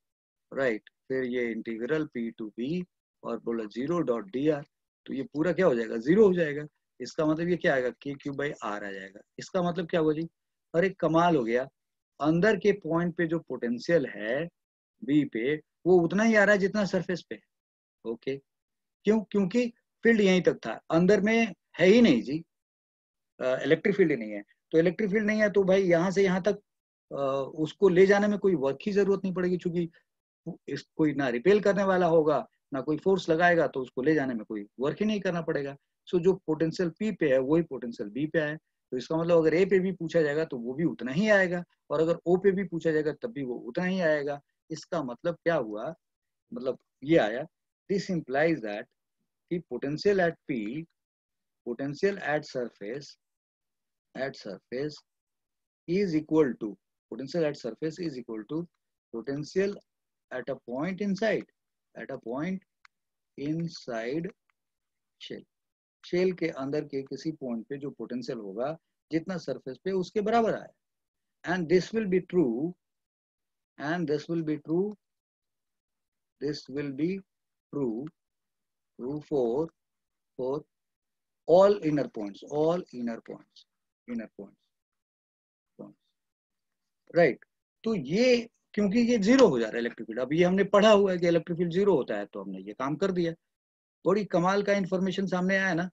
राइट, फिर ये इंटीग्रल पी टू बी और बोला 0 डॉट डी आर, तो ये पूरा क्या हो जाएगा, 0 हो जाएगा। इसका मतलब ये क्या आएगा, के क्यू बाई आर आ जाएगा। इसका मतलब क्या हुआ जी, अरे कमाल हो गया, अंदर के पॉइंट पे जो पोटेंशियल है बी पे, वो उतना ही आ रहा है जितना सरफेस पे है। ओके, क्यों, क्योंकि फील्ड यहीं तक था, अंदर में है ही नहीं जी, इलेक्ट्रिक फील्ड ही नहीं है। तो इलेक्ट्रिक फील्ड नहीं है तो भाई यहाँ से यहाँ तक उसको ले जाने में कोई वर्क की जरूरत नहीं पड़ेगी, क्योंकि इस कोई ना रिपेल करने वाला होगा ना कोई फोर्स लगाएगा, तो उसको ले जाने में कोई वर्क ही नहीं करना पड़ेगा। सो जो पोटेंशियल पी पे है वही पोटेंशियल बी पे है। तो इसका मतलब अगर ए पे भी पूछा जाएगा तो वो भी उतना ही आएगा, और अगर ओ पे भी पूछा जाएगा तब भी वो उतना ही आएगा। इसका मतलब क्या हुआ, मतलब ये आया, दिस इंप्लाइज दैट कि potential at P, potential at surface is equal to, potential at surface is equal to potential at a point inside shell, shell के अंदर के किसी पॉइंट पे जो पोटेंशियल होगा जितना सरफेस पे उसके बराबर आया। And this will be true, and this will be true for all inner points, right. तो ये क्योंकि ये 0 हो जा रहा है इलेक्ट्रिक फील्ड, अब ये हमने पढ़ा हुआ है कि इलेक्ट्रिक फील्ड 0 होता है, तो हमने ये काम कर दिया। बड़ी कमाल का इंफॉर्मेशन सामने आया ना।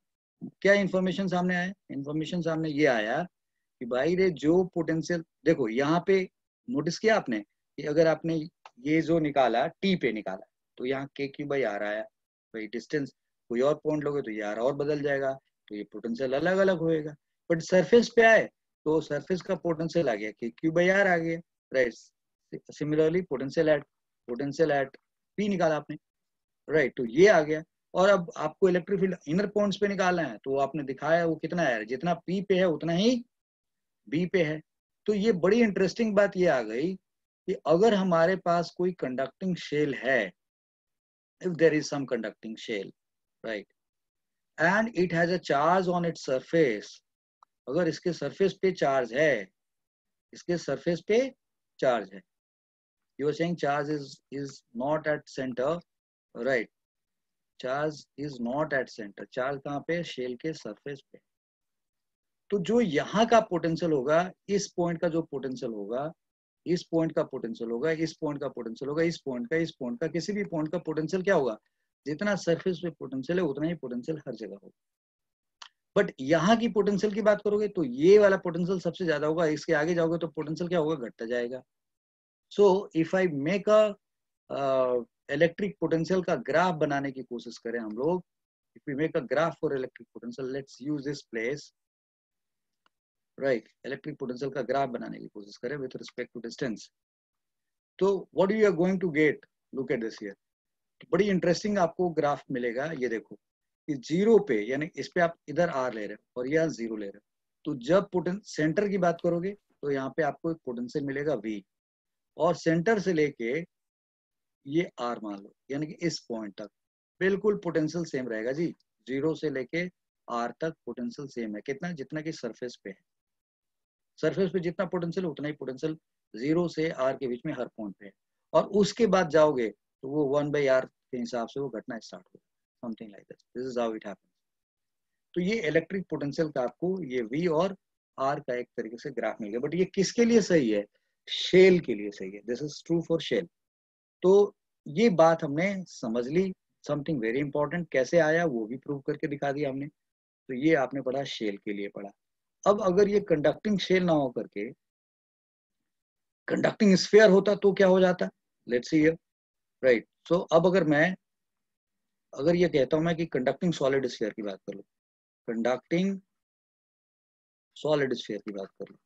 क्या इंफॉर्मेशन सामने आया, इंफॉर्मेशन सामने ये आया कि भाई रे जो पोटेंशियल, देखो यहाँ पे नोटिस किया आपने कि अगर आपने ये जो निकाला टी पे निकाला, तो यहाँ के क्यू बाई आ रहा है, भाई डिस्टेंस कोई और पॉइंट लोगे तो ये आर और बदल जाएगा, तो ये पोटेंशियल अलग अलग होएगा। बट सरफेस पे आए तो सरफेस का पोटेंशियल आ गया, के क्यू बाई आर आ गया, right. Similarly potential at P निकाला आपने, राइट, तो ये आ गया। और अब आपको इलेक्ट्रिक फील्ड इनर पॉइंट्स पे निकालना है, तो आपने दिखाया वो कितना है, जितना पी पे है उतना ही बी पे है। तो ये बड़ी इंटरेस्टिंग बात ये आ गई कि अगर हमारे पास कोई कंडक्टिंग शेल है if there is some conducting shell, right, and it has a charge on its surface, अगर इसके सरफेस पे चार्ज है, इसके सरफेस पे चार्ज है, you are saying charge is not at center, right, charge is not at center, charge कहाँ पे, shell के सरफेस पे। तो जो यहाँ का पोटेंशियल होगा, इस पॉइंट का जो पोटेंशियल होगा, इस पॉइंट का पोटेंशियल होगा, इस पॉइंट का पोटेंशियल होगा, इस पॉइंट का किसी भी पॉइंट का पोटेंशियल क्या होगा, जितना सरफेस पे पोटेंशियल है उतना ही पोटेंशियल हर जगह होगा। बट यहाँ की पोटेंशियल की बात करोगे तो ये वाला पोटेंशियल सबसे ज्यादा होगा, इसके आगे जाओगे तो पोटेंशियल क्या होगा, घटता जाएगा। So if I make a electric potential का ग्राफ बनाने की कोशिश करें हम लोग, if we make a graph for electric potential, let's use this place, right, electric potential का ग्राफ बनाने की कोशिश करें विथ रिस्पेक्ट टू डिस्टेंस। तो what you are going to get, look at this here, बड़ी इंटरेस्टिंग आपको graph मिलेगा। ये देखो, कि जीरो पे, यानी इस पे आप इधर आर ले रहे हो और यहाँ जीरो ले रहे हो, तो जब सेंटर की बात करोगे तो यहाँ पे आपको एक पोटेंशियल मिलेगा V, और सेंटर से लेके ये R मान लो, यानी कि इस पॉइंट तक बिल्कुल पोटेंशियल सेम रहेगा जी, जीरो से लेके R तक पोटेंशियल सेम है, कितना, जितना कि सरफेस पे है। सरफेस पे जितना पोटेंशियल उतना ही पोटेंशियल जीरो से R के बीच में हर पॉइंट पे है। और उसके बाद जाओगे तो वो 1/R के हिसाब से वो घटना स्टार्ट होगा, something like this, this is how it happens. तो ये इलेक्ट्रिक पोटेंशियल का आपको ये V और R का एक तरीके से ग्राफ मिल गया। बट ये किसके लिए सही है, शेल के लिए सही है, this is true for shell. तो ये बात हमने समझ ली, समथिंग वेरी इंपॉर्टेंट, कैसे आया वो भी प्रूव करके दिखा दिया हमने। तो ये आपने पढ़ा, शेल के लिए पढ़ा। अब अगर ये कंडक्टिंग शेल ना हो करके कंडक्टिंग स्फीयर होता तो क्या हो जाता, लेट्स सी हियर, राइट। सो अब अगर ये कहता हूं मैं कि कंडक्टिंग सॉलिड स्फीयर की बात कर लो, कंडक्टिंग सॉलिड स्फीयर की बात कर लो,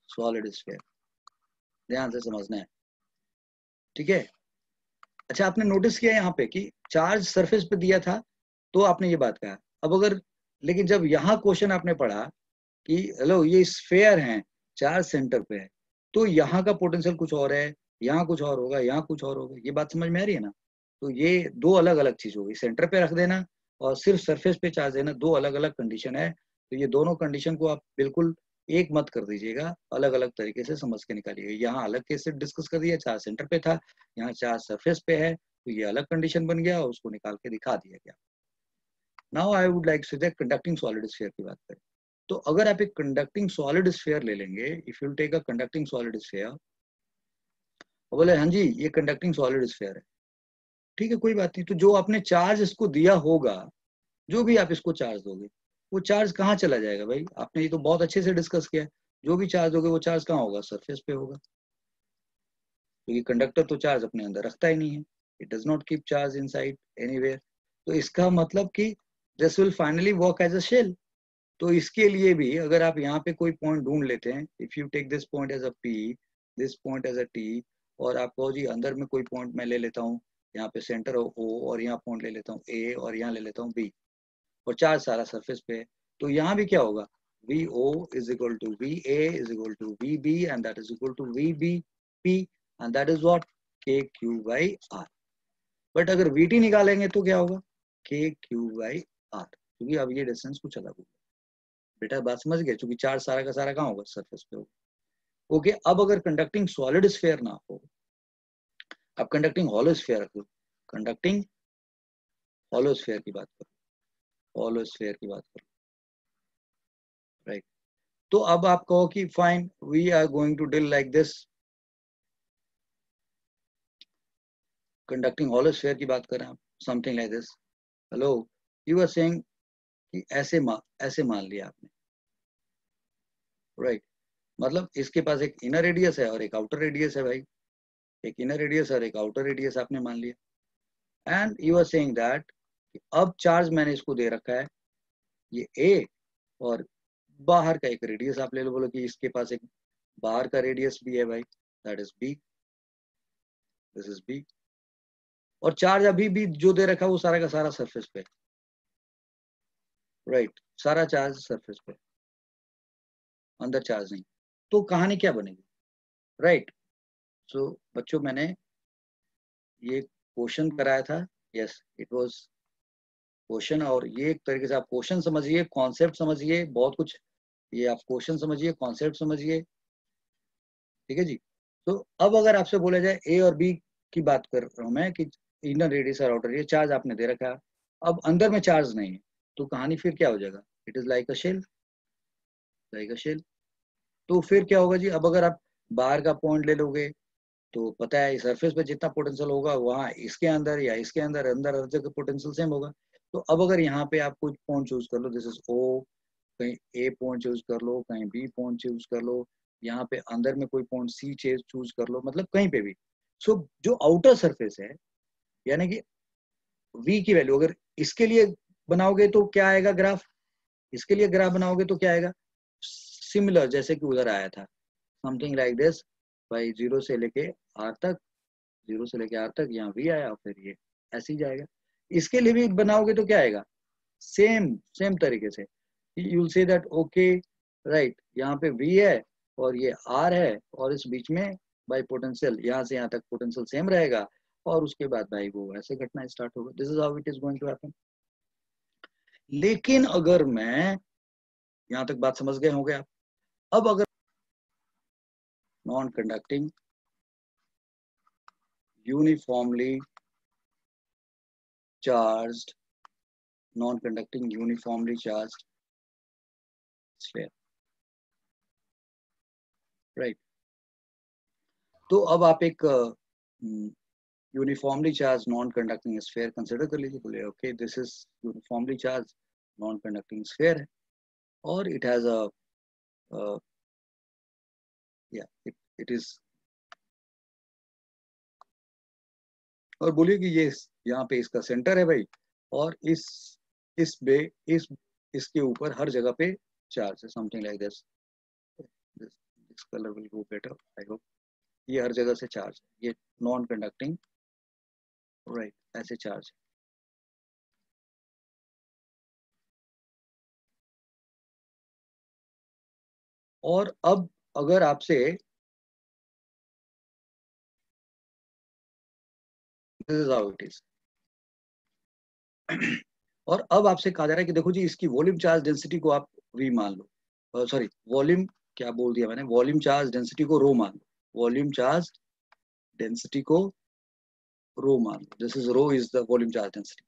सॉलिड स्फीयर, ध्यान से समझना है, ठीक है। अच्छा, आपने नोटिस किया यहाँ पे कि चार्ज सरफेस पे दिया था तो आपने ये बात कहा। अब अगर, लेकिन जब यहाँ क्वेश्चन आपने पढ़ा कि हेलो ये स्फीयर है, चार्ज सेंटर पे है, तो यहाँ का पोटेंशियल कुछ और है, यहाँ कुछ और होगा, यहाँ कुछ और होगा, ये बात समझ में आ रही है ना। तो ये दो अलग अलग चीज होगी, सेंटर पे रख देना और सिर्फ सरफेस पे चार्ज देना, दो अलग अलग कंडीशन है। तो ये दोनों कंडीशन को आप बिल्कुल एक मत कर दीजिएगा, अलग अलग तरीके से समझ के निकालिएगा। यहाँ अलग केस से डिस्कस कर दिया, चार्ज सेंटर पे था, यहाँ चार्ज सरफेस पे है, तो ये अलग कंडीशन बन गया और उसको निकाल के दिखा दिया गया। Now I would like to conducting solid sphere की बात करें। तो अगर आप एक कंडक्टिंग सॉलिड स्फीयर ले लेंगे, if you take a conducting solid sphere, बोले हाँ जी ये कंडक्टिंग सॉलिड स्फीयर है, ठीक है कोई बात नहीं। तो जो आपने चार्ज इसको दिया होगा, जो भी आप इसको चार्ज दोगे, वो चार्ज कहाँ चला जाएगा भाई, आपने ये तो बहुत अच्छे से डिस्कस किया है। जो भी चार्ज दोगे वो चार्ज कहाँ होगा, सरफेस पे होगा, क्योंकि कंडक्टर तो चार्ज अपने अंदर रखता ही नहीं है, it does not keep charge inside anywhere. तो इसका मतलब कि this will finally work as a shell. तो इसके लिए भी अगर आप यहाँ पे कोई पॉइंट ढूंढ लेते हैं, if you take this point as a P, this point as a T, और आप कहो जी अंदर में कोई पॉइंट मैं ले लेता हूँ, यहाँ पे सेंटर O और यहाँ पॉइंट ले लेता हूँ A और यहाँ ले लेता हूँ B, और चार्ज सारा सरफेस पे है, तो यहाँ भी क्या होगा, VO is equal to VA is equal to VB and that is equal to VBP and that is what, KQ/R। But अगर VT निकालेंगे तो क्या होगा, KQ/R, क्योंकि अब ये डिस्टेंस कुछ अलग होगा। बेटा बात समझ गए, क्योंकि चार्ज सारा का सारा कहाँ होगा, सरफेस पे होगा। ओके, अब अगर कंडक्टिंग सॉलिड स्फीयर ना हो, अब कंडक्टिंग हॉलो स्फीयर रखो, कंडक्टिंग हॉलो स्फीयर की बात करो, हॉलो स्फीयर की बात करो, राइट। तो अब आप कहो कि fine we are going to deal like this, conducting hollow sphere की बात करें आप, something like this, hello, you are saying कि ऐसे मान लिया आपने, राइट। मतलब इसके पास एक इनर रेडियस है और एक आउटर रेडियस है भाई, एक इनर रेडियस और एक आउटर रेडियस आपने मान लिया, and you are saying that अब चार्ज मैंने इसको दे रखा है ये A, और बाहर का एक रेडियस आप ले लो, बोलो कि इसके पास एक बाहर का रेडियस भी है भाई, that is B, this is B, और चार्ज अभी भी जो दे रखा है वो सारा का सारा सरफेस पे, राइट, सारा चार्ज सरफेस पे, अंदर चार्ज नहीं। तो कहानी क्या बनेगी, राइट। सो बच्चों मैंने ये क्वेश्चन कराया था यस इट वाज क्वेश्चन, और ये एक तरीके से आप क्वेश्चन समझिए, कॉन्सेप्ट समझिए, बहुत कुछ, ये आप क्वेश्चन समझिए, कॉन्सेप्ट समझिए, ठीक है जी। तो अब अगर आपसे बोला जाए ए और बी की बात कर रहा हूँ मैं कि इनर रेडियस और आउटर, ये चार्ज आपने दे रखा है, अब अंदर में चार्ज नहीं है, तो कहानी फिर क्या हो जाएगा, it is like a shell, like a shell. तो फिर क्या होगा जी, अब अगर आप बाहर का पॉइंट ले लोगे तो पता है सरफेस पे जितना पोटेंशियल होगा वहाँ इसके अंदर या इसके अंदर अंदर हर जगह पोटेंशियल सेम होगा। तो अब अगर यहाँ पे आप कुछ पॉइंट चूज कर लो, दिस इज ओ, कहीं ए पॉइंट चूज कर लो, कहीं बी पॉइंट चूज कर लो, यहाँ पे अंदर में कोई पॉइंट सी चूज कर लो, मतलब कहीं पे भी। सो जो आउटर सरफेस है, यानी कि वी की वैल्यू अगर इसके लिए बनाओगे तो क्या आएगा ग्राफ, इसके लिए ग्राफ बनाओगे तो क्या आएगा, सिमिलर जैसे कि उधर आया था, समथिंग लाइक दिस, भाई जीरो से लेके आर तक, जीरो से लेके आर तक यहाँ वी आया, फिर ये ऐसे ही जाएगा। इसके लिए भी बनाओगे तो क्या आएगा, सेम सेम तरीके से, you will say that okay right, यहाँ पे वी है और ये आर है, और इस बीच में भाई पोटेंशियल यहाँ से यहाँ तक पोटेंशियल सेम रहेगा, और उसके बाद भाई वो ऐसे घटना स्टार्ट होगा, this is how it is going to happen. लेकिन अगर मैं, यहाँ तक बात समझ गए होंगे आप, अब अगर non conducting uniformly charged, non conducting uniformly charged sphere, right. तो अब आप एक uniformly charge non conducting sphere consider कर लीजिए, बोले okay this is uniformly charge non conducting sphere है, और इट हैज अ या इट इज, और बोलिए कि ये यहाँ पे इसका सेंटर है भाई, और इस बे इस इसके ऊपर हर जगह पे चार्ज है, something like this, this colour will go better I hope, ये हर जगह से चार्ज है, ये नॉन कंडक्टिंग, राइट ऐसे चार्ज है। और अब अगर आपसे, this is how it is, और अब आपसे कहा जा रहा है कि देखो जी इसकी वॉल्यूम चार्ज डेंसिटी को आप वी मान लो, सॉरी वॉल्यूम, क्या बोल दिया मैंने, वॉल्यूम चार्ज डेंसिटी को रो मान लो, वॉल्यूम चार्ज डेंसिटी को रो मान लो, this is rho is the volume charge density.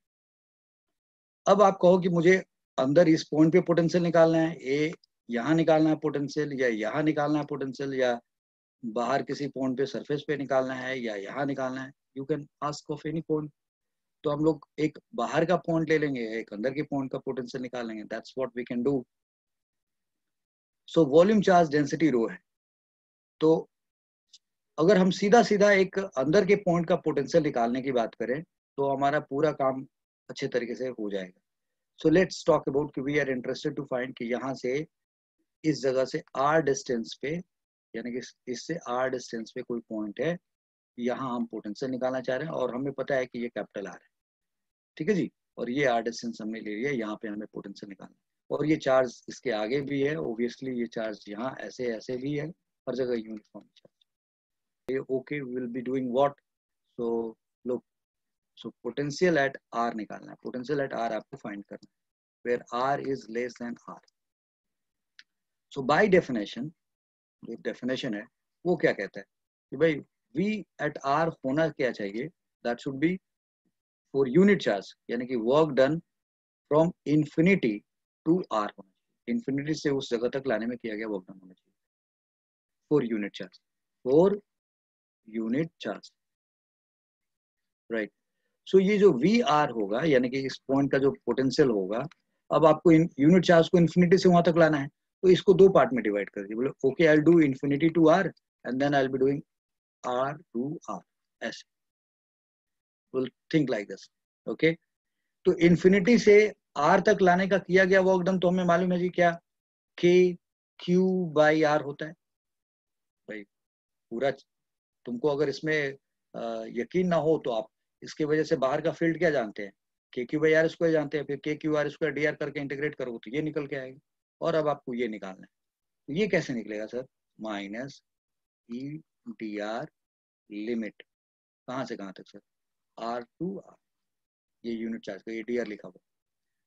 अब आप कहो कि मुझे अंदर इस पॉइंट पे पोटेंशियल निकालना है, ए यहाँ निकालना है पोटेंशियल, या यहाँ निकालना है पोटेंशियल, या बाहर किसी पॉइंट पे सरफेस पे निकालना है, या यहाँ निकालना है, you can ask of any point. तो हम लोग एक बाहर का पॉइंट ले लेंगे, एक अंदर के पॉइंट का पोटेंशियल निकालेंगे, that's what we can do. So volume charge density rho है। तो अगर हम सीधा सीधा एक अंदर के पॉइंट का पोटेंशियल निकालने की बात करें तो हमारा पूरा काम अच्छे तरीके से हो जाएगा। सो लेट्स टॉक अबाउट कि we are interested to find कि यहाँ से इस जगह से आर डिस्टेंस पे, यानी कि इससे आर डिस्टेंस पे कोई पॉइंट है, यहाँ हम पोटेंशियल निकालना चाह रहे हैं, और हमें पता है कि ये कैपिटल आर है, ठीक है जी, और ये आर डिस्टेंस हमने ले लिया, यहाँ पे हमें पोटेंशियल निकालना है, और ये चार्ज इसके आगे भी है, ऑब्वियसली ये चार्ज यहाँ ऐसे ऐसे भी है, हर जगह uniform charge. Okay we will be doing what, so लोग, सो पोटेंशियल एट आर निकालना है, पोटेंशियल एट आर आपको फाइंड करना है, where r is less than R. So by definition, जो डेफिनेशन है वो क्या कहता है कि भाई v एट आर होना क्या चाहिए, that should be for unit charge, यानी कि work done from infinity to R होना चाहिए, इंफिनिटी से उस जगह तक लाने में किया गया वर्क डन होना चाहिए for unit charge, for unit charge, right. So ये जो वी आर होगा, यानी कि इस पॉइंट का जो पोटेंशियल होगा, अब आपको यूनिट चार्ज को इन्फिनिटी से वहां तक लाना है, तो इसको दो पार्ट में डिवाइड कर दिए, बोले okay I do infinity to r and then I be doing r to r, ऐसे, will think like this, okay. तो इन्फिनिटी से आर तक लाने का किया गया वर्क डन तो हमें मालूम है जी, क्या के क्यू बाई आर होता है भाई, पूरा, तुमको अगर इसमें यकीन ना हो तो आप इसकी वजह से बाहर का फील्ड क्या जानते हैं, के क्यू बाई आर स्क्वायर जानते हैं, फिर के Q R square D are करके इंटीग्रेट करोगे तो ये निकल के आएगा, और अब आपको ये निकालना है, तो ये कैसे निकलेगा sir, minus E D R limit, कहाँ से कहाँ तक सर, आर टू आर, ये यूनिट चार्ज का ये डी आर लिखा हुआ,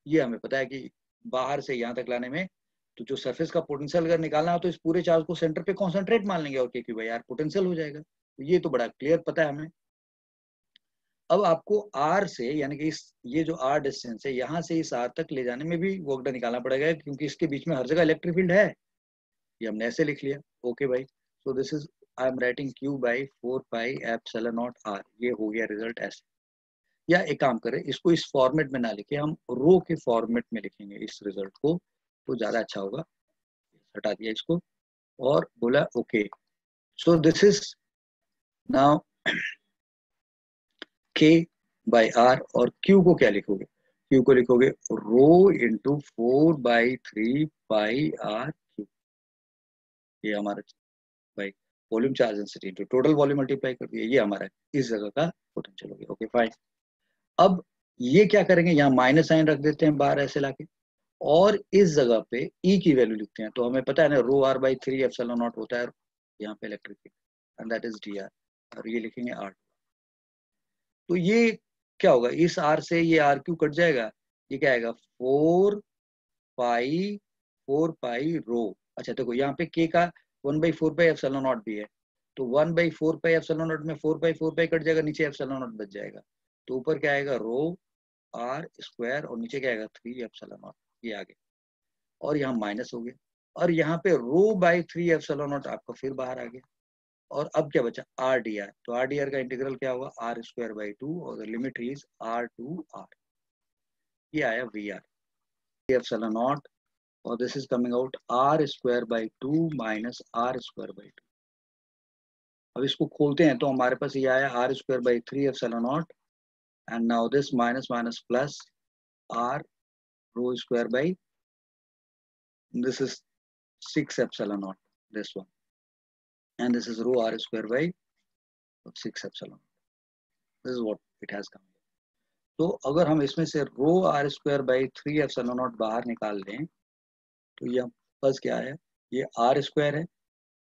ये हमें पता है कि बाहर से यहाँ तक लाने में तो जो सरफेस का पोटेंशियल अगर निकालना हो तो इस पूरे चार्ज को सेंटर पे कॉन्सेंट्रेट मान लेंगे और K Q by are potential हो जाएगा। तो ये तो बड़ा क्लियर पता है हमें। अब आपको आर से यानी कि इस ये जो आर डिस्टेंस है यहाँ से इस आर तक ले जाने में भी वर्क डन निकालना पड़ेगा, क्योंकि इसके बीच में हर जगह इलेक्ट्रिक फील्ड है। ये हमने ऐसे लिख लिया। ओके भाई, so this is I am writing Q by 4 pi epsilon naught R. ये हो गया रिजल्ट ऐसे। या एक काम करें, इसको इस फॉर्मेट में ना लिखे, हम रो के फॉर्मेट में लिखेंगे इस रिजल्ट को, तो ज्यादा अच्छा होगा। हटा दिया इसको और बोला okay. So this is now के बाई आर, और क्यू को क्या लिखोगे? क्यू को लिखोगे rho into 4/3 pi are Q. ये हमारा भाई volume charge density into total volume multiply कर दिया, ये हमारा इस जगह का पोटेंशियल हो गया। Okay fine. अब ये क्या करेंगे, यहाँ माइनस साइन रख देते हैं बाहर ऐसे लाके, और इस जगह पे ई की वैल्यू लिखते हैं। तो हमें पता है ना रो आर बाई 3 एप्सिलॉन नॉट होता है यहाँ पे electric field, and that is D R, और ये लिखेंगे आर। तो ये क्या होगा, इस आर से ये आर क्यू कट जाएगा, ये क्या आएगा 4 पाई रो। अच्छा देखो यहाँ पे के का 1/4 पाई एप्सिलॉन नॉट भी है, तो 1/4 पाई एप्सिलॉन नॉट में 4 पाई कट जाएगा, नीचे एप्सिलॉन नॉट बच जाएगा। तो ऊपर क्या आएगा रो आर स्क्वायर, और नीचे क्या आएगा 3 एप्सिलॉन नॉट, ये आगे, और यहाँ माइनस हो गया, और यहाँ पे रो बाई 3 एप्सिलॉन नॉट आपका फिर बाहर आ गया। और अब क्या बचा आर डी आर, तो आर डी आर का इंटीग्रल क्या होगा आर स्क्वायर बाई 2, और the limit is R to R. ये आया वी आर एप्सिलॉन नॉट, और this is coming out R square by 2 minus R square by 2। अब इसको खोलते हैं तो हमारे पास ये आया R square by 3 epsilon naught, and now this minus minus plus R rho square by, this is 6 epsilon naught, this one, and this is rho r square by 6 epsilon. This is what it has come. तो अगर हम इसमें से rho are square by 3 epsilon naught बाहर निकाल लें तो ये बस क्या है, ये आर स्क्वायर है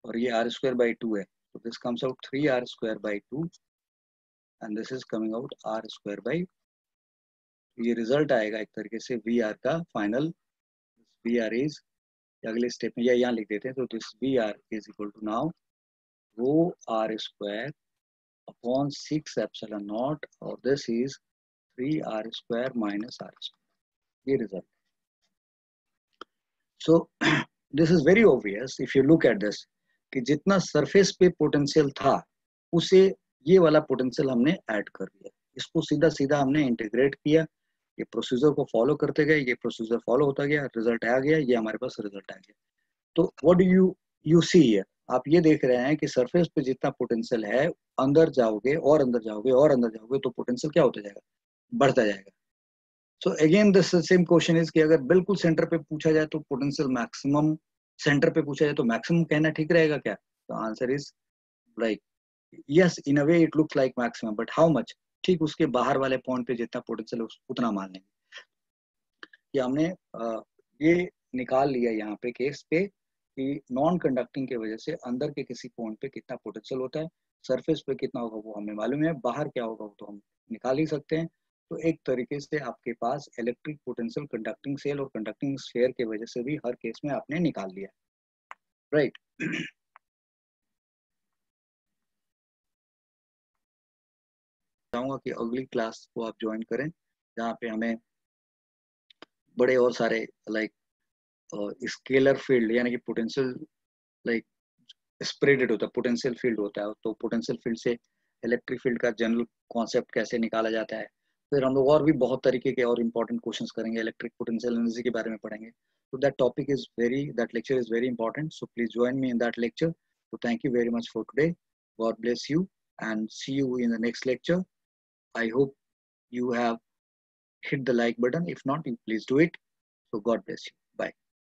और ये आर स्क्वायर बाई 2 है, तो this comes out 3 R square by 2, and this is coming out R square by. ये रिजल्ट आएगा एक तरीके से वी आर का फाइनल। वी आर इज, अगले स्टेप में या यहाँ लिख देते हैं, तो this V R is equal to now rho are square upon 6 epsilon naught, or this is 3 r square minus r square. ये result. So this is very obvious if you look at this कि जितना surface पे potential था उसे ये वाला potential हमने add कर दिया, इसको सीधा सीधा हमने इंटीग्रेट किया, ये प्रोसीजर को फॉलो करते गए, ये प्रोसीजर फॉलो होता गया, रिजल्ट आ गया, ये हमारे पास रिजल्ट आ गया। तो what do you see here, आप ये देख रहे हैं कि सरफेस पे जितना पोटेंशियल है, अंदर जाओगे और अंदर जाओगे और अंदर जाओगे तो पोटेंशियल क्या होता जाएगा, बढ़ता जाएगा। So again the same question is कि अगर बिल्कुल सेंटर पे पूछा जाए तो पोटेंशियल मैक्सिमम, सेंटर पे पूछा जाए तो मैक्सिमम कहना ठीक रहेगा क्या? तो answer is like yes, in a way it looks like maximum, but how much, ठीक उसके बाहर वाले पॉइंट पे जितना पोटेंशियल है उतना मान लेंगे। कि हमने ये निकाल लिया यहाँ पे केस पे कि नॉन कंडक्टिंग की वजह से अंदर के किसी पॉइंट पे कितना पोटेंशियल होता है, सरफेस पे कितना होगा वो हमें मालूम है, बाहर क्या होगा वो तो हम निकाल ही सकते हैं। तो एक तरीके से आपके पास इलेक्ट्रिक पोटेंशियल कंडक्टिंग सेल और कंडक्टिंग स्फीयर की वजह से भी हर केस में आपने निकाल लिया, राइट। चाहूंगा कि अगली क्लास को आप ज्वाइन करें जहाँ पे हमें बड़े और सारे लाइक स्केलर फील्ड यानी कि पोटेंशियल लाइक स्प्रेडेड होता है, पोटेंशियल फील्ड होता है, तो पोटेंशियल फील्ड से इलेक्ट्रिक फील्ड का जनरल कॉन्सेप्ट कैसे निकाला जाता है। फिर हम लोग और भी बहुत तरीके के और इंपॉर्टेंट क्वेश्चंस करेंगे, इलेक्ट्रिक पोटेंशियल एनर्जी के बारे में पढ़ेंगे। तो that topic is very, that lecture is very important, so please join me in that lecture. So thank you very much for today. God bless you and see you in the next lecture. I hope you have hit the like button. If not, you please do it. So God bless you.